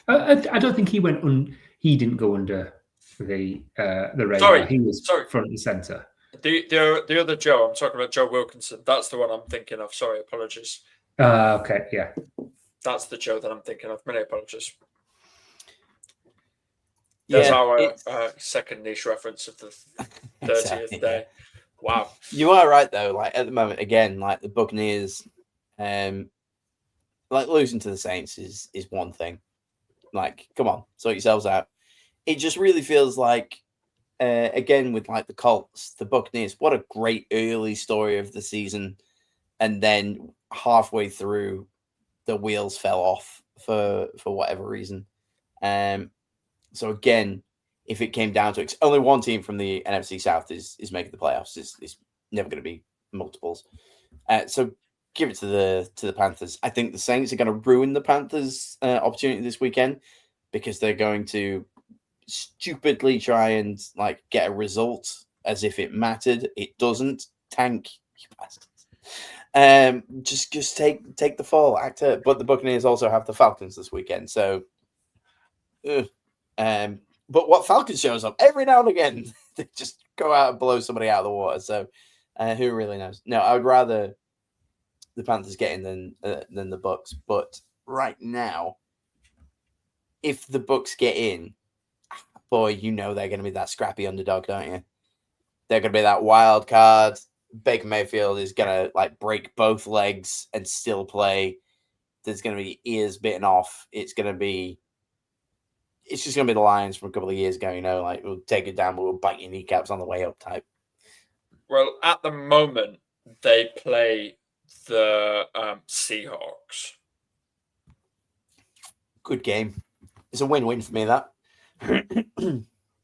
I don't think he went. He didn't go under the radar. Sorry, he was front and center. The other Joe, I'm talking about Joe Wilkinson. That's the one I'm thinking of. Sorry, apologies. Okay, yeah. That's the Joe that I'm thinking of. Many apologies. That's our second niche reference of the 30th day. Wow. You are right, though. Like, at the moment, again, like the Buccaneers, like losing to the Saints is one thing. Like, come on, sort yourselves out. It just really feels like, again, with like the Colts, the Buccaneers, what a great early story of the season. And then halfway through, the wheels fell off for whatever reason. So again, if it came down to it, only one team from the NFC South is making the playoffs. It's never going to be multiples. So give it to the Panthers. I think the Saints are going to ruin the Panthers' opportunity this weekend because they're going to stupidly try and like get a result as if it mattered. It doesn't. Tank, you bastards. Just take the fall, act it. But the Buccaneers also have the Falcons this weekend, so. But what Falcons shows up every now and again, they just go out and blow somebody out of the water. So who really knows? No, I would rather the Panthers get in than the Bucs. But right now, if the Bucs get in, boy, they're going to be that scrappy underdog, don't you? They're going to be that wild card. Baker Mayfield is going to like break both legs and still play. There's going to be ears bitten off. It's just going to be the Lions from a couple of years ago, like we'll take it down, but we'll bite your kneecaps on the way up type. Well, at the moment, they play the Seahawks. Good game. It's a win-win for me, that.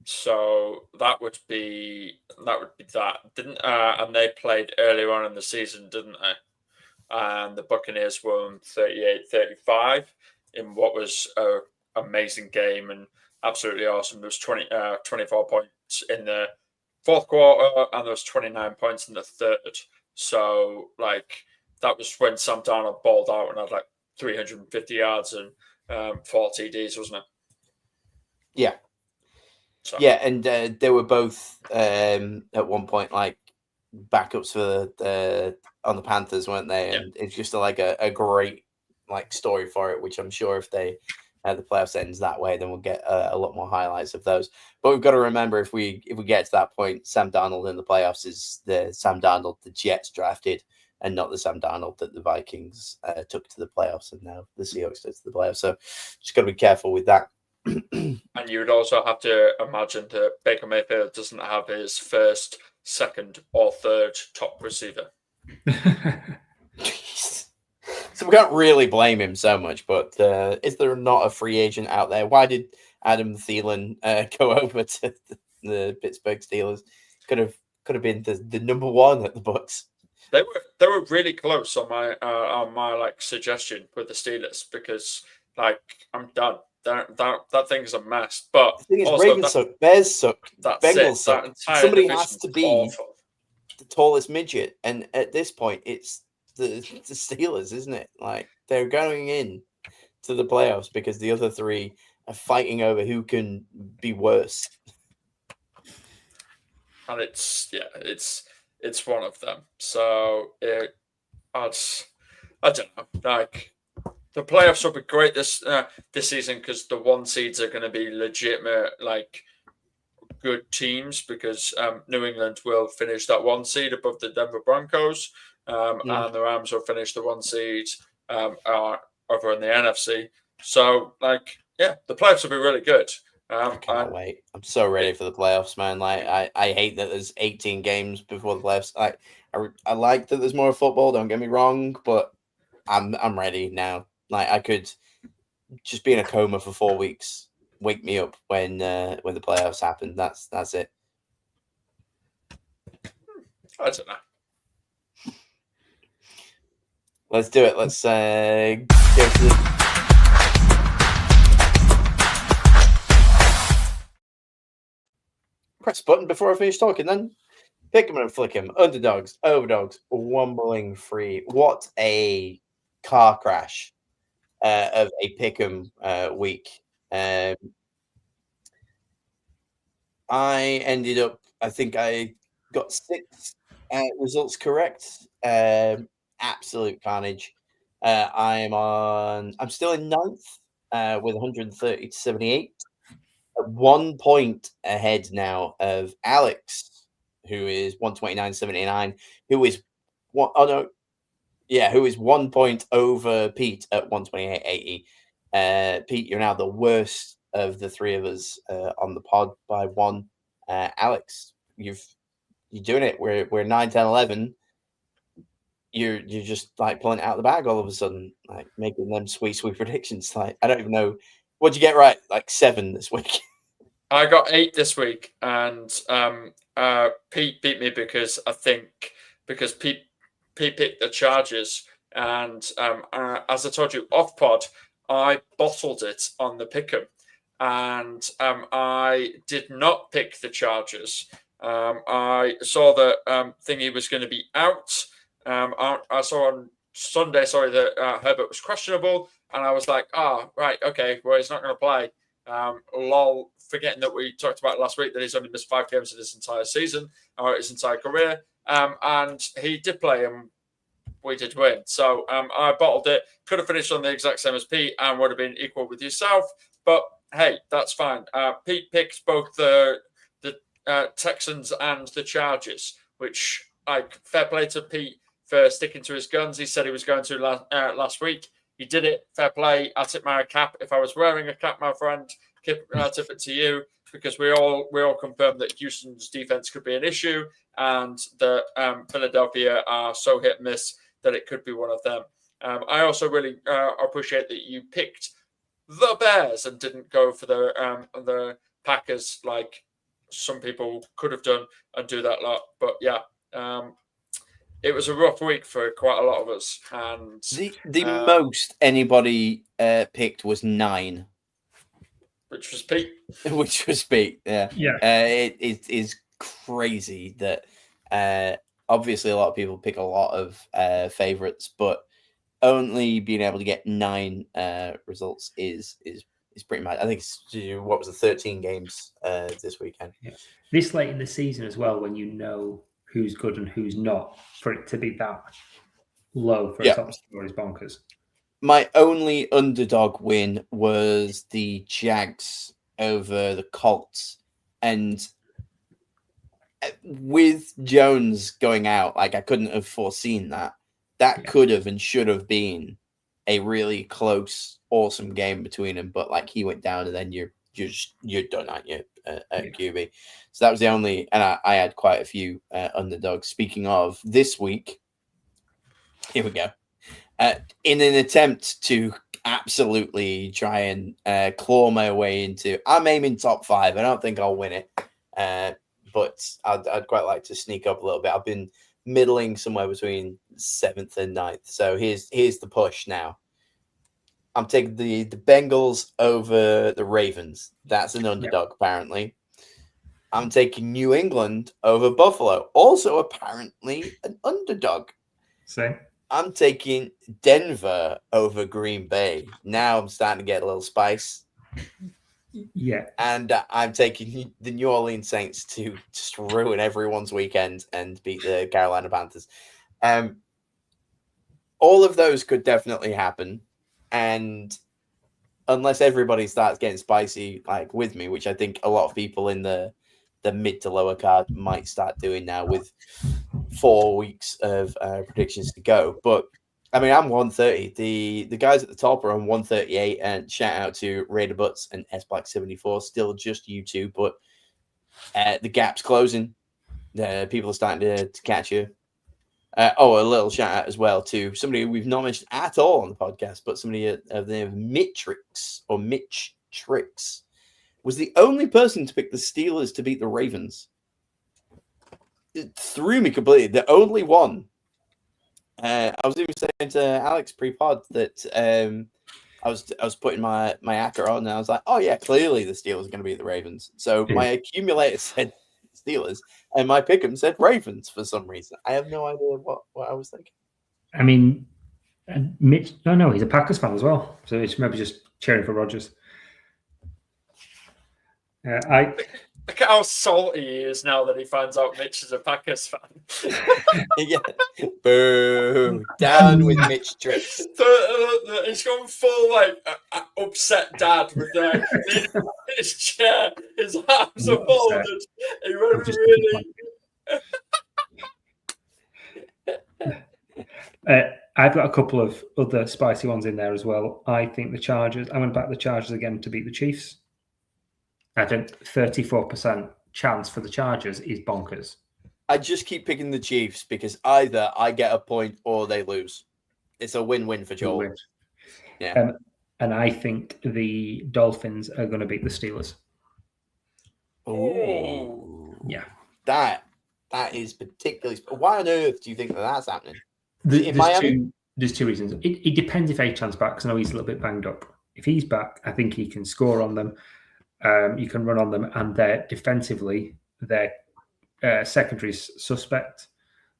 So that would be that. Didn't and they played earlier on in the season, didn't they? And the Buccaneers won 38-35 in what was a amazing game and absolutely awesome. There was 24 points in the fourth quarter and there was 29 points in the third. So like that was when Sam Darnold balled out and had like 350 yards and 4 TDs, wasn't it? Yeah. So. Yeah, and they were both at one point like backups for on the Panthers, weren't they? And it's just like a great like story for it, which I'm sure if the playoffs ends that way, then we'll get a lot more highlights of those. But we've got to remember if we get to that point, Sam Darnold in the playoffs is the Sam Darnold the Jets drafted, and not the Sam Darnold that the Vikings took to the playoffs, and now the Seahawks took to the playoffs. So just got to be careful with that. And you would also have to imagine that Baker Mayfield doesn't have his first, second, or third top receiver. So we can't really blame him so much, but is there not a free agent out there? Why did Adam Thielen go over to the Pittsburgh Steelers? Could have been the number one at the Bucs. They were really close on my like suggestion with the Steelers because like I'm done. that thing's a mess. But the thing is, also Ravens suck, Bears suck, Bengals suck. Somebody has to be awful. the tallest midget, and at this point, it's the Steelers, isn't it? Like, they're going in to the playoffs because the other three are fighting over who can be worse. And it's one of them. So I don't know. Like, the playoffs will be great this season because the 1 seeds are going to be legitimate, like, good teams, because New England will finish that 1 seed above the Denver Broncos, and the Rams will finish the 1 seed over in the NFC. So, like, yeah, the playoffs will be really good. I can't wait. I'm so ready for the playoffs, man. Like, I hate that there's 18 games before the playoffs. I like that there's more football. Don't get me wrong, but I'm ready now. Like, I could just be in a coma for 4 weeks. Wake me up when the playoffs happen. That's it. I don't know. Let's do it. Let's go to the... Press button before I finish talking, then pick 'em and flick 'em. Underdogs, overdogs, wumbling free. What a car crash of a pick 'em week. I ended up, I think I got 6 results correct. Absolute carnage. I'm still in 9th with 130 to 78. At 1 point ahead now of Alex, who is 129.79, who is who is 1 point over Pete at 128.80. Pete, you're now the worst of the three of us on the pod by 1. Alex, you're doing it. We're 9, 10, 11. You're just like pulling it out of the bag all of a sudden, like making them sweet predictions. Like, I don't even know. What'd you get right? Like 7 this week. I got 8 this week, and Pete beat me because Pete picked the Chargers, and as I told you off pod, I bottled it on the pick'em, and I did not pick the Chargers. I saw that thingy was going to be out. I saw on Sunday, that Herbert was questionable, and I was like, right, okay, well, he's not going to play. Lol, forgetting that we talked about last week that he's only missed 5 games in his entire season or his entire career. And he did play, and we did win. So I bottled it. Could have finished on the exact same as Pete and would have been equal with yourself. But hey, that's fine. Pete picked both the Texans and the Chargers, which, like, fair play to Pete for sticking to his guns. He said he was going to last week. He did it. Fair play. I tip my cap. If I was wearing a cap, my friend, I tip it to you, because we all confirmed that Houston's defense could be an issue, and that Philadelphia are so hit and miss that it could be one of them. I also really appreciate that you picked the Bears and didn't go for the Packers like some people could have done and do that lot. But yeah, it was a rough week for quite a lot of us. And the most anybody picked was 9. Which was Pete. Yeah. It is crazy that obviously a lot of people pick a lot of favorites, but only being able to get 9 results is pretty much. I think it's, what was it, 13 games this weekend. Yeah. This late in the season as well, when you know who's good and who's not, for it to be that low for a top score is bonkers. My only underdog win was the Jags over the Colts. And with Jones going out, like, I couldn't have foreseen that. That could have and should have been a really close, awesome game between them. But, like, he went down, and then you're done, aren't you, at QB? So that was the only, and I had quite a few underdogs. Speaking of this week, here we go. In an attempt to absolutely try and claw my way into, I'm aiming top 5. I don't think I'll win it, but I'd quite like to sneak up a little bit. I've been middling somewhere between 7th and 9th. So here's the push now. I'm taking the Bengals over the Ravens. That's an underdog, apparently. I'm taking New England over Buffalo. Also, apparently, an underdog. Same. I'm taking Denver over Green Bay. Now I'm starting to get a little spice. Yeah. And I'm taking the New Orleans Saints to just ruin everyone's weekend and beat the Carolina Panthers. All of those could definitely happen. And unless everybody starts getting spicy like with me, which I think a lot of people in the mid to lower card might start doing now with 4 weeks of predictions to go. But I mean, I'm 130. The guys at the top are on 138. And shout out to Raider Butts and S Black 74. Still just you two, but the gap's closing. People are starting to catch you. A little shout out as well to somebody we've not mentioned at all on the podcast, but somebody of the name of Mitrix or Mitch Tricks was the only person to pick the Steelers to beat the Ravens. It threw me completely. The only one. I was even saying to Alex pre-pod that I was putting my ACCA on, and I was like, oh yeah, clearly the Steelers are going to beat the Ravens. So my accumulator said Steelers, and my pick'em said Ravens for some reason. I have no idea what I was thinking. I mean, Mitch. No, he's a Packers fan as well, so it's maybe just cheering for Rodgers. Look at how salty he is now that he finds out Mitch is a Packers fan. Yeah. Boo. Down with Mitch Tricks. He's gone full upset dad with his chair, his arms are folded. He went really. I've got a couple of other spicy ones in there as well. I think the Chargers. I'm going to back the Chargers again to beat the Chiefs. I think 34% chance for the Chargers is bonkers. I just keep picking the Chiefs because either I get a point or they lose. It's a win-win for Joel. Yeah. And I think the Dolphins are going to beat the Steelers. Oh, yeah. That is particularly. Why on earth do you think that's happening? There's two reasons. It depends if Achan's back, because I know he's a little bit banged up. If he's back, I think he can score on them. You can run on them, and they're defensively, their secondary's suspect.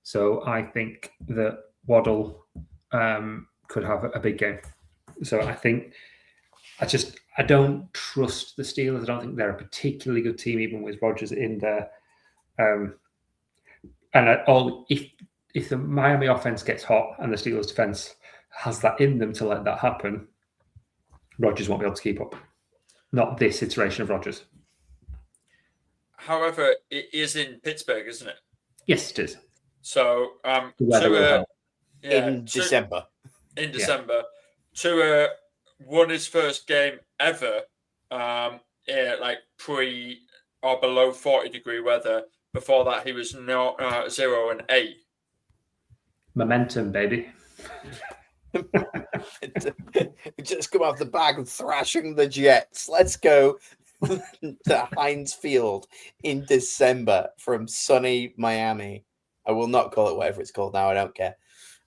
So I think that Waddle could have a big game. So I think I don't trust the Steelers. I don't think they're a particularly good team, even with Rodgers in there. If the Miami offense gets hot and the Steelers defense has that in them to let that happen, Rodgers won't be able to keep up. Not this iteration of Rodgers. However, it is in Pittsburgh, isn't it? Yes, it is. So in December. In December, Tua won his first game ever, pre or below 40-degree weather. Before that, he was 0-8. Momentum, baby. Just come off the back of thrashing the Jets. Let's go to Heinz Field in December from sunny Miami. I will not call it whatever it's called now. I don't care.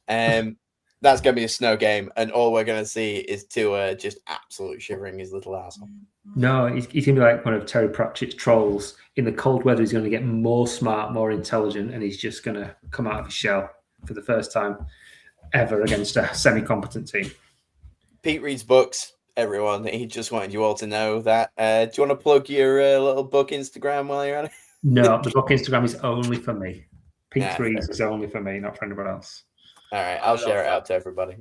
That's going to be a snow game, and all we're going to see is Tua just absolutely shivering his little asshole. No, he's going to be like one of Terry Pratchett's trolls. In the cold weather, he's going to get more smart, more intelligent, and he's just going to come out of his shell for the first time ever against a semi-competent team. Pete reads books, everyone. He just wanted you all to know that. Do you want to plug your little book Instagram while you're on it? No, the book Instagram is only for me. Pete reads is only for me, not for anyone else. All right, I'll share it out to everybody.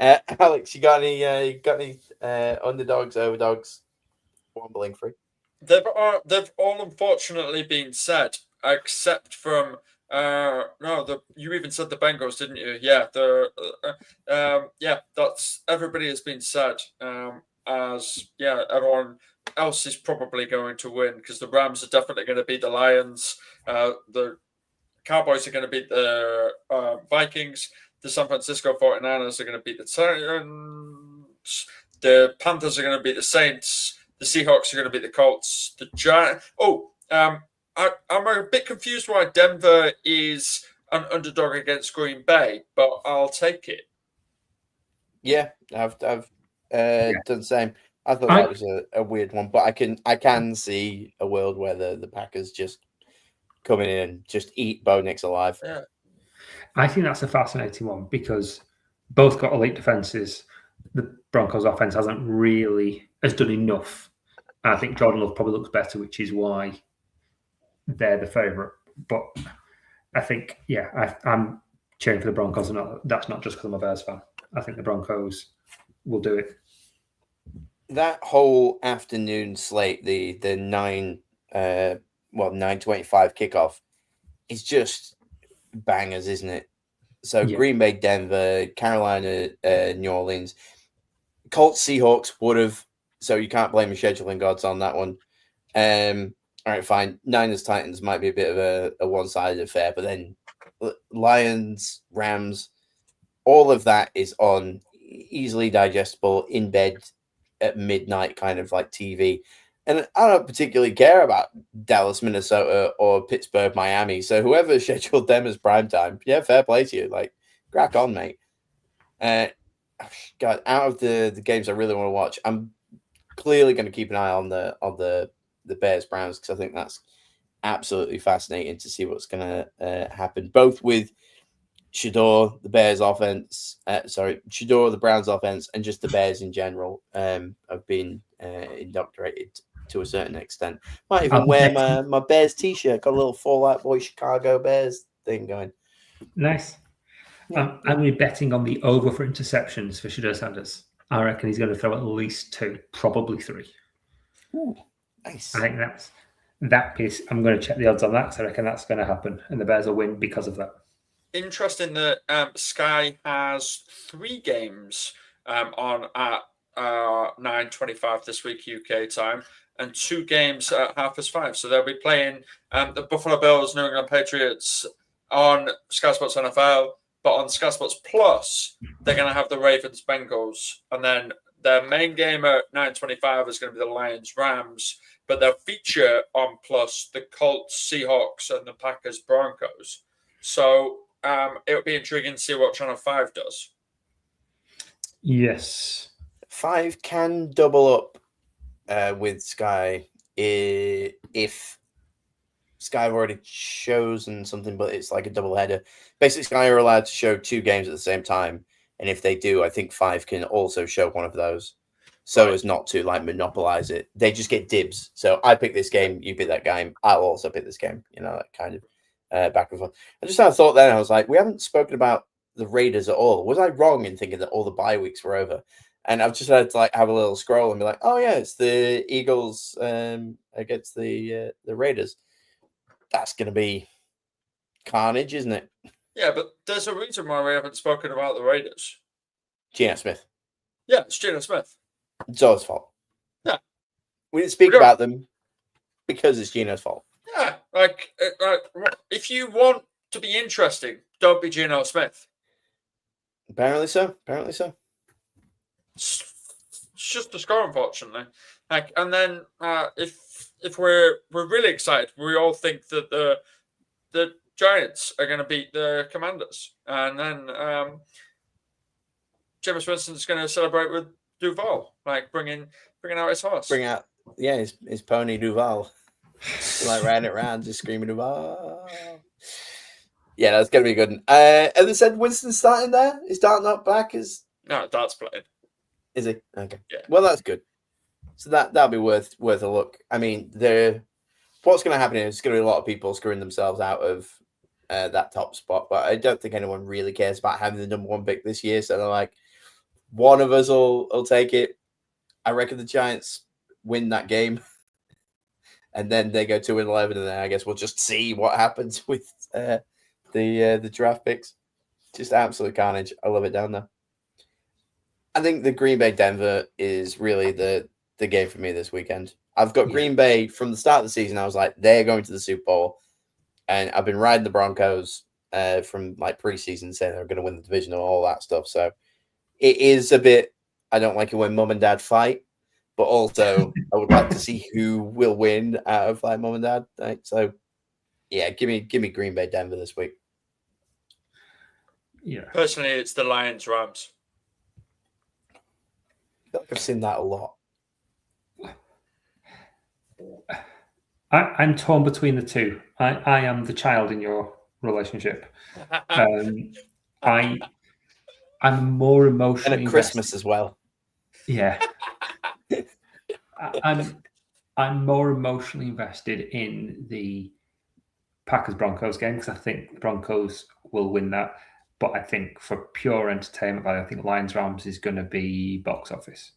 Alex, you got any underdogs, overdogs, wobbling free? They've all unfortunately been said, except from you even said the Bengals, didn't you? Yeah, that's everybody has been said. Everyone else is probably going to win because the Rams are definitely going to beat the Lions. The Cowboys are going to beat the Vikings. The San Francisco 49ers are going to beat the Titans. The Panthers are going to beat the Saints. The Seahawks are going to beat the Colts. The Giants. I'm a bit confused why Denver is an underdog against Green Bay, but I'll take it. Yeah, I've done the same. I thought that was a weird one, but I can see a world where the Packers just come in and just eat Bo Nix alive. Yeah. I think that's a fascinating one because both got elite defenses. The Broncos offense has done enough. I think Jordan Love probably looks better, which is why they're the favorite. But I think, I'm cheering for the Broncos, and that's not just because I'm a Bears fan. I think the Broncos will do it. That whole afternoon slate, the 9:25 kickoff, is just bangers, isn't it? So Green Bay, Denver, Carolina, New Orleans, Colts, Seahawks would have. So you can't blame the scheduling gods on that one. All right, fine. Niners, Titans might be a bit of a one-sided affair, but then Lions, Rams, all of that is on easily digestible in bed at midnight kind of like TV. And I don't particularly care about Dallas, Minnesota, or Pittsburgh, Miami. So whoever scheduled them as primetime, fair play to you. Like, crack on, mate. God, out of the games I really want to watch, I'm clearly going to keep an eye on the Bears Browns because I think that's absolutely fascinating to see what's going to happen, both with Shador, the Bears offense, Shador, the Browns offense, and just the Bears in general have been indoctrinated to a certain extent. Might even wear my Bears t-shirt, got a little Fall Out Boy Chicago Bears thing going. Nice. I'm going to be betting on the over for interceptions for Shador Sanders. I reckon he's going to throw at least 2, probably 3. Ooh, nice. I think that piece. I'm going to check the odds on that because I reckon that's going to happen, and the Bears will win because of that. Interesting that Sky has 3 games on at 9:25 this week UK time, and 2 games at 5:30. So they'll be playing the Buffalo Bills, New England Patriots on Sky Sports NFL, but on Sky Sports Plus, they're going to have the Ravens Bengals, and then their main game at 9:25 is going to be the Lions Rams, but they'll feature on Plus the Colts, Seahawks, and the Packers Broncos. So it'll be intriguing to see what Channel 5 does. Yes. 5 can double up with Sky if Sky have already chosen something, but it's like a double header. Basically, Sky are allowed to show 2 games at the same time, and if they do, I think 5 can also show one of those, so as not to like monopolize it. They just get dibs. So I pick this game, you pick that game. I'll also pick this game. That kind of back and forth. I just had a thought then. I was like, we haven't spoken about the Raiders at all. Was I wrong in thinking that all the bye weeks were over? And I've just had to like have a little scroll and be like, oh yeah, it's the Eagles against the Raiders. That's going to be carnage, isn't it? Yeah, but there's a reason why we haven't spoken about the Raiders. Geno Smith. Yeah, it's Geno Smith. It's all his fault. Yeah. We didn't speak about them because it's Geno's fault. Yeah, like if you want to be interesting, don't be Geno Smith. Apparently so. It's just a score, unfortunately. Like, and then if we're really excited, we all think that the Giants are going to beat the Commanders, and then Jameis Winston's going to celebrate with Duval, like bringing out his horse. Bring out, his pony Duval. Like riding it around, just screaming Duval. Yeah, that's going to be good. And they said Winston's starting there. Is Dart not back? No, Dart's playing. Is he? Okay. Yeah. Well, that's good. So that'll be worth a look. I mean, what's going to happen is going to be a lot of people screwing themselves out of that top spot, but I don't think anyone really cares about having the number 1 pick this year. So they're like, one of us will take it. I reckon the Giants win that game, and then they go 2-11, and then I guess we'll just see what happens with the draft picks. Just absolute carnage. I love it down there. I think the Green Bay Denver is really the game for me this weekend. I've got Green Bay from the start of the season. I was like, they're going to the Super Bowl. And I've been riding the Broncos from like preseason, saying they're going to win the division and all that stuff. So it is a bit, I don't like it when mum and dad fight, but also I would like to see who will win out of like mum and dad. Right? So yeah, give me Green Bay Denver this week. Yeah. Personally, it's the Lions Rams. feel like I've seen that a lot. I'm torn between the two. I am the child in your relationship. I'm more emotionally and at Christmas as well. Yeah, I'm more emotionally invested in the Packers Broncos game because I think the Broncos will win that. But I think for pure entertainment value, I think Lions Rams is going to be box office.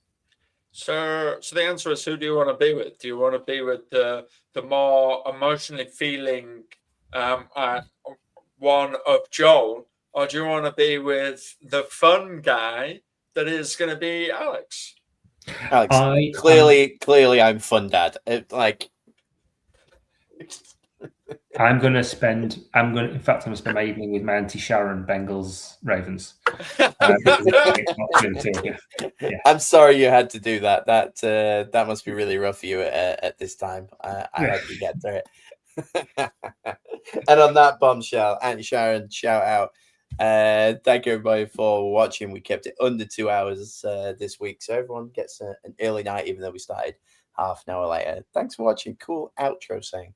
So the answer is, who do you want to be with? Do you want to be with the more emotionally feeling one of Joel, or do you want to be with the fun guy that is going to be Alex? Alex, clearly, I'm fun dad. I'm going to spend my evening with my Auntie Sharon, Bengals, Ravens. I'm sorry you had to do that. That must be really rough for you at this time. I hope you get through it. And on that bombshell, Auntie Sharon, shout out. Thank you everybody for watching. We kept it under 2 hours this week, so everyone gets an early night, even though we started half an hour later. Thanks for watching. Cool outro saying.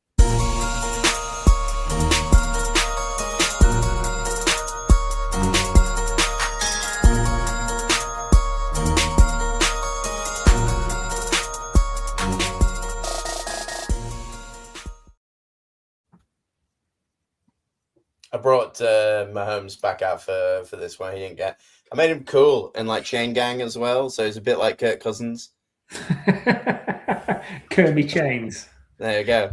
I brought Mahomes back out for this one. He didn't get. I made him cool and like chain gang as well, so it's a bit like Kirk Cousins. Kirby Chains. There you go.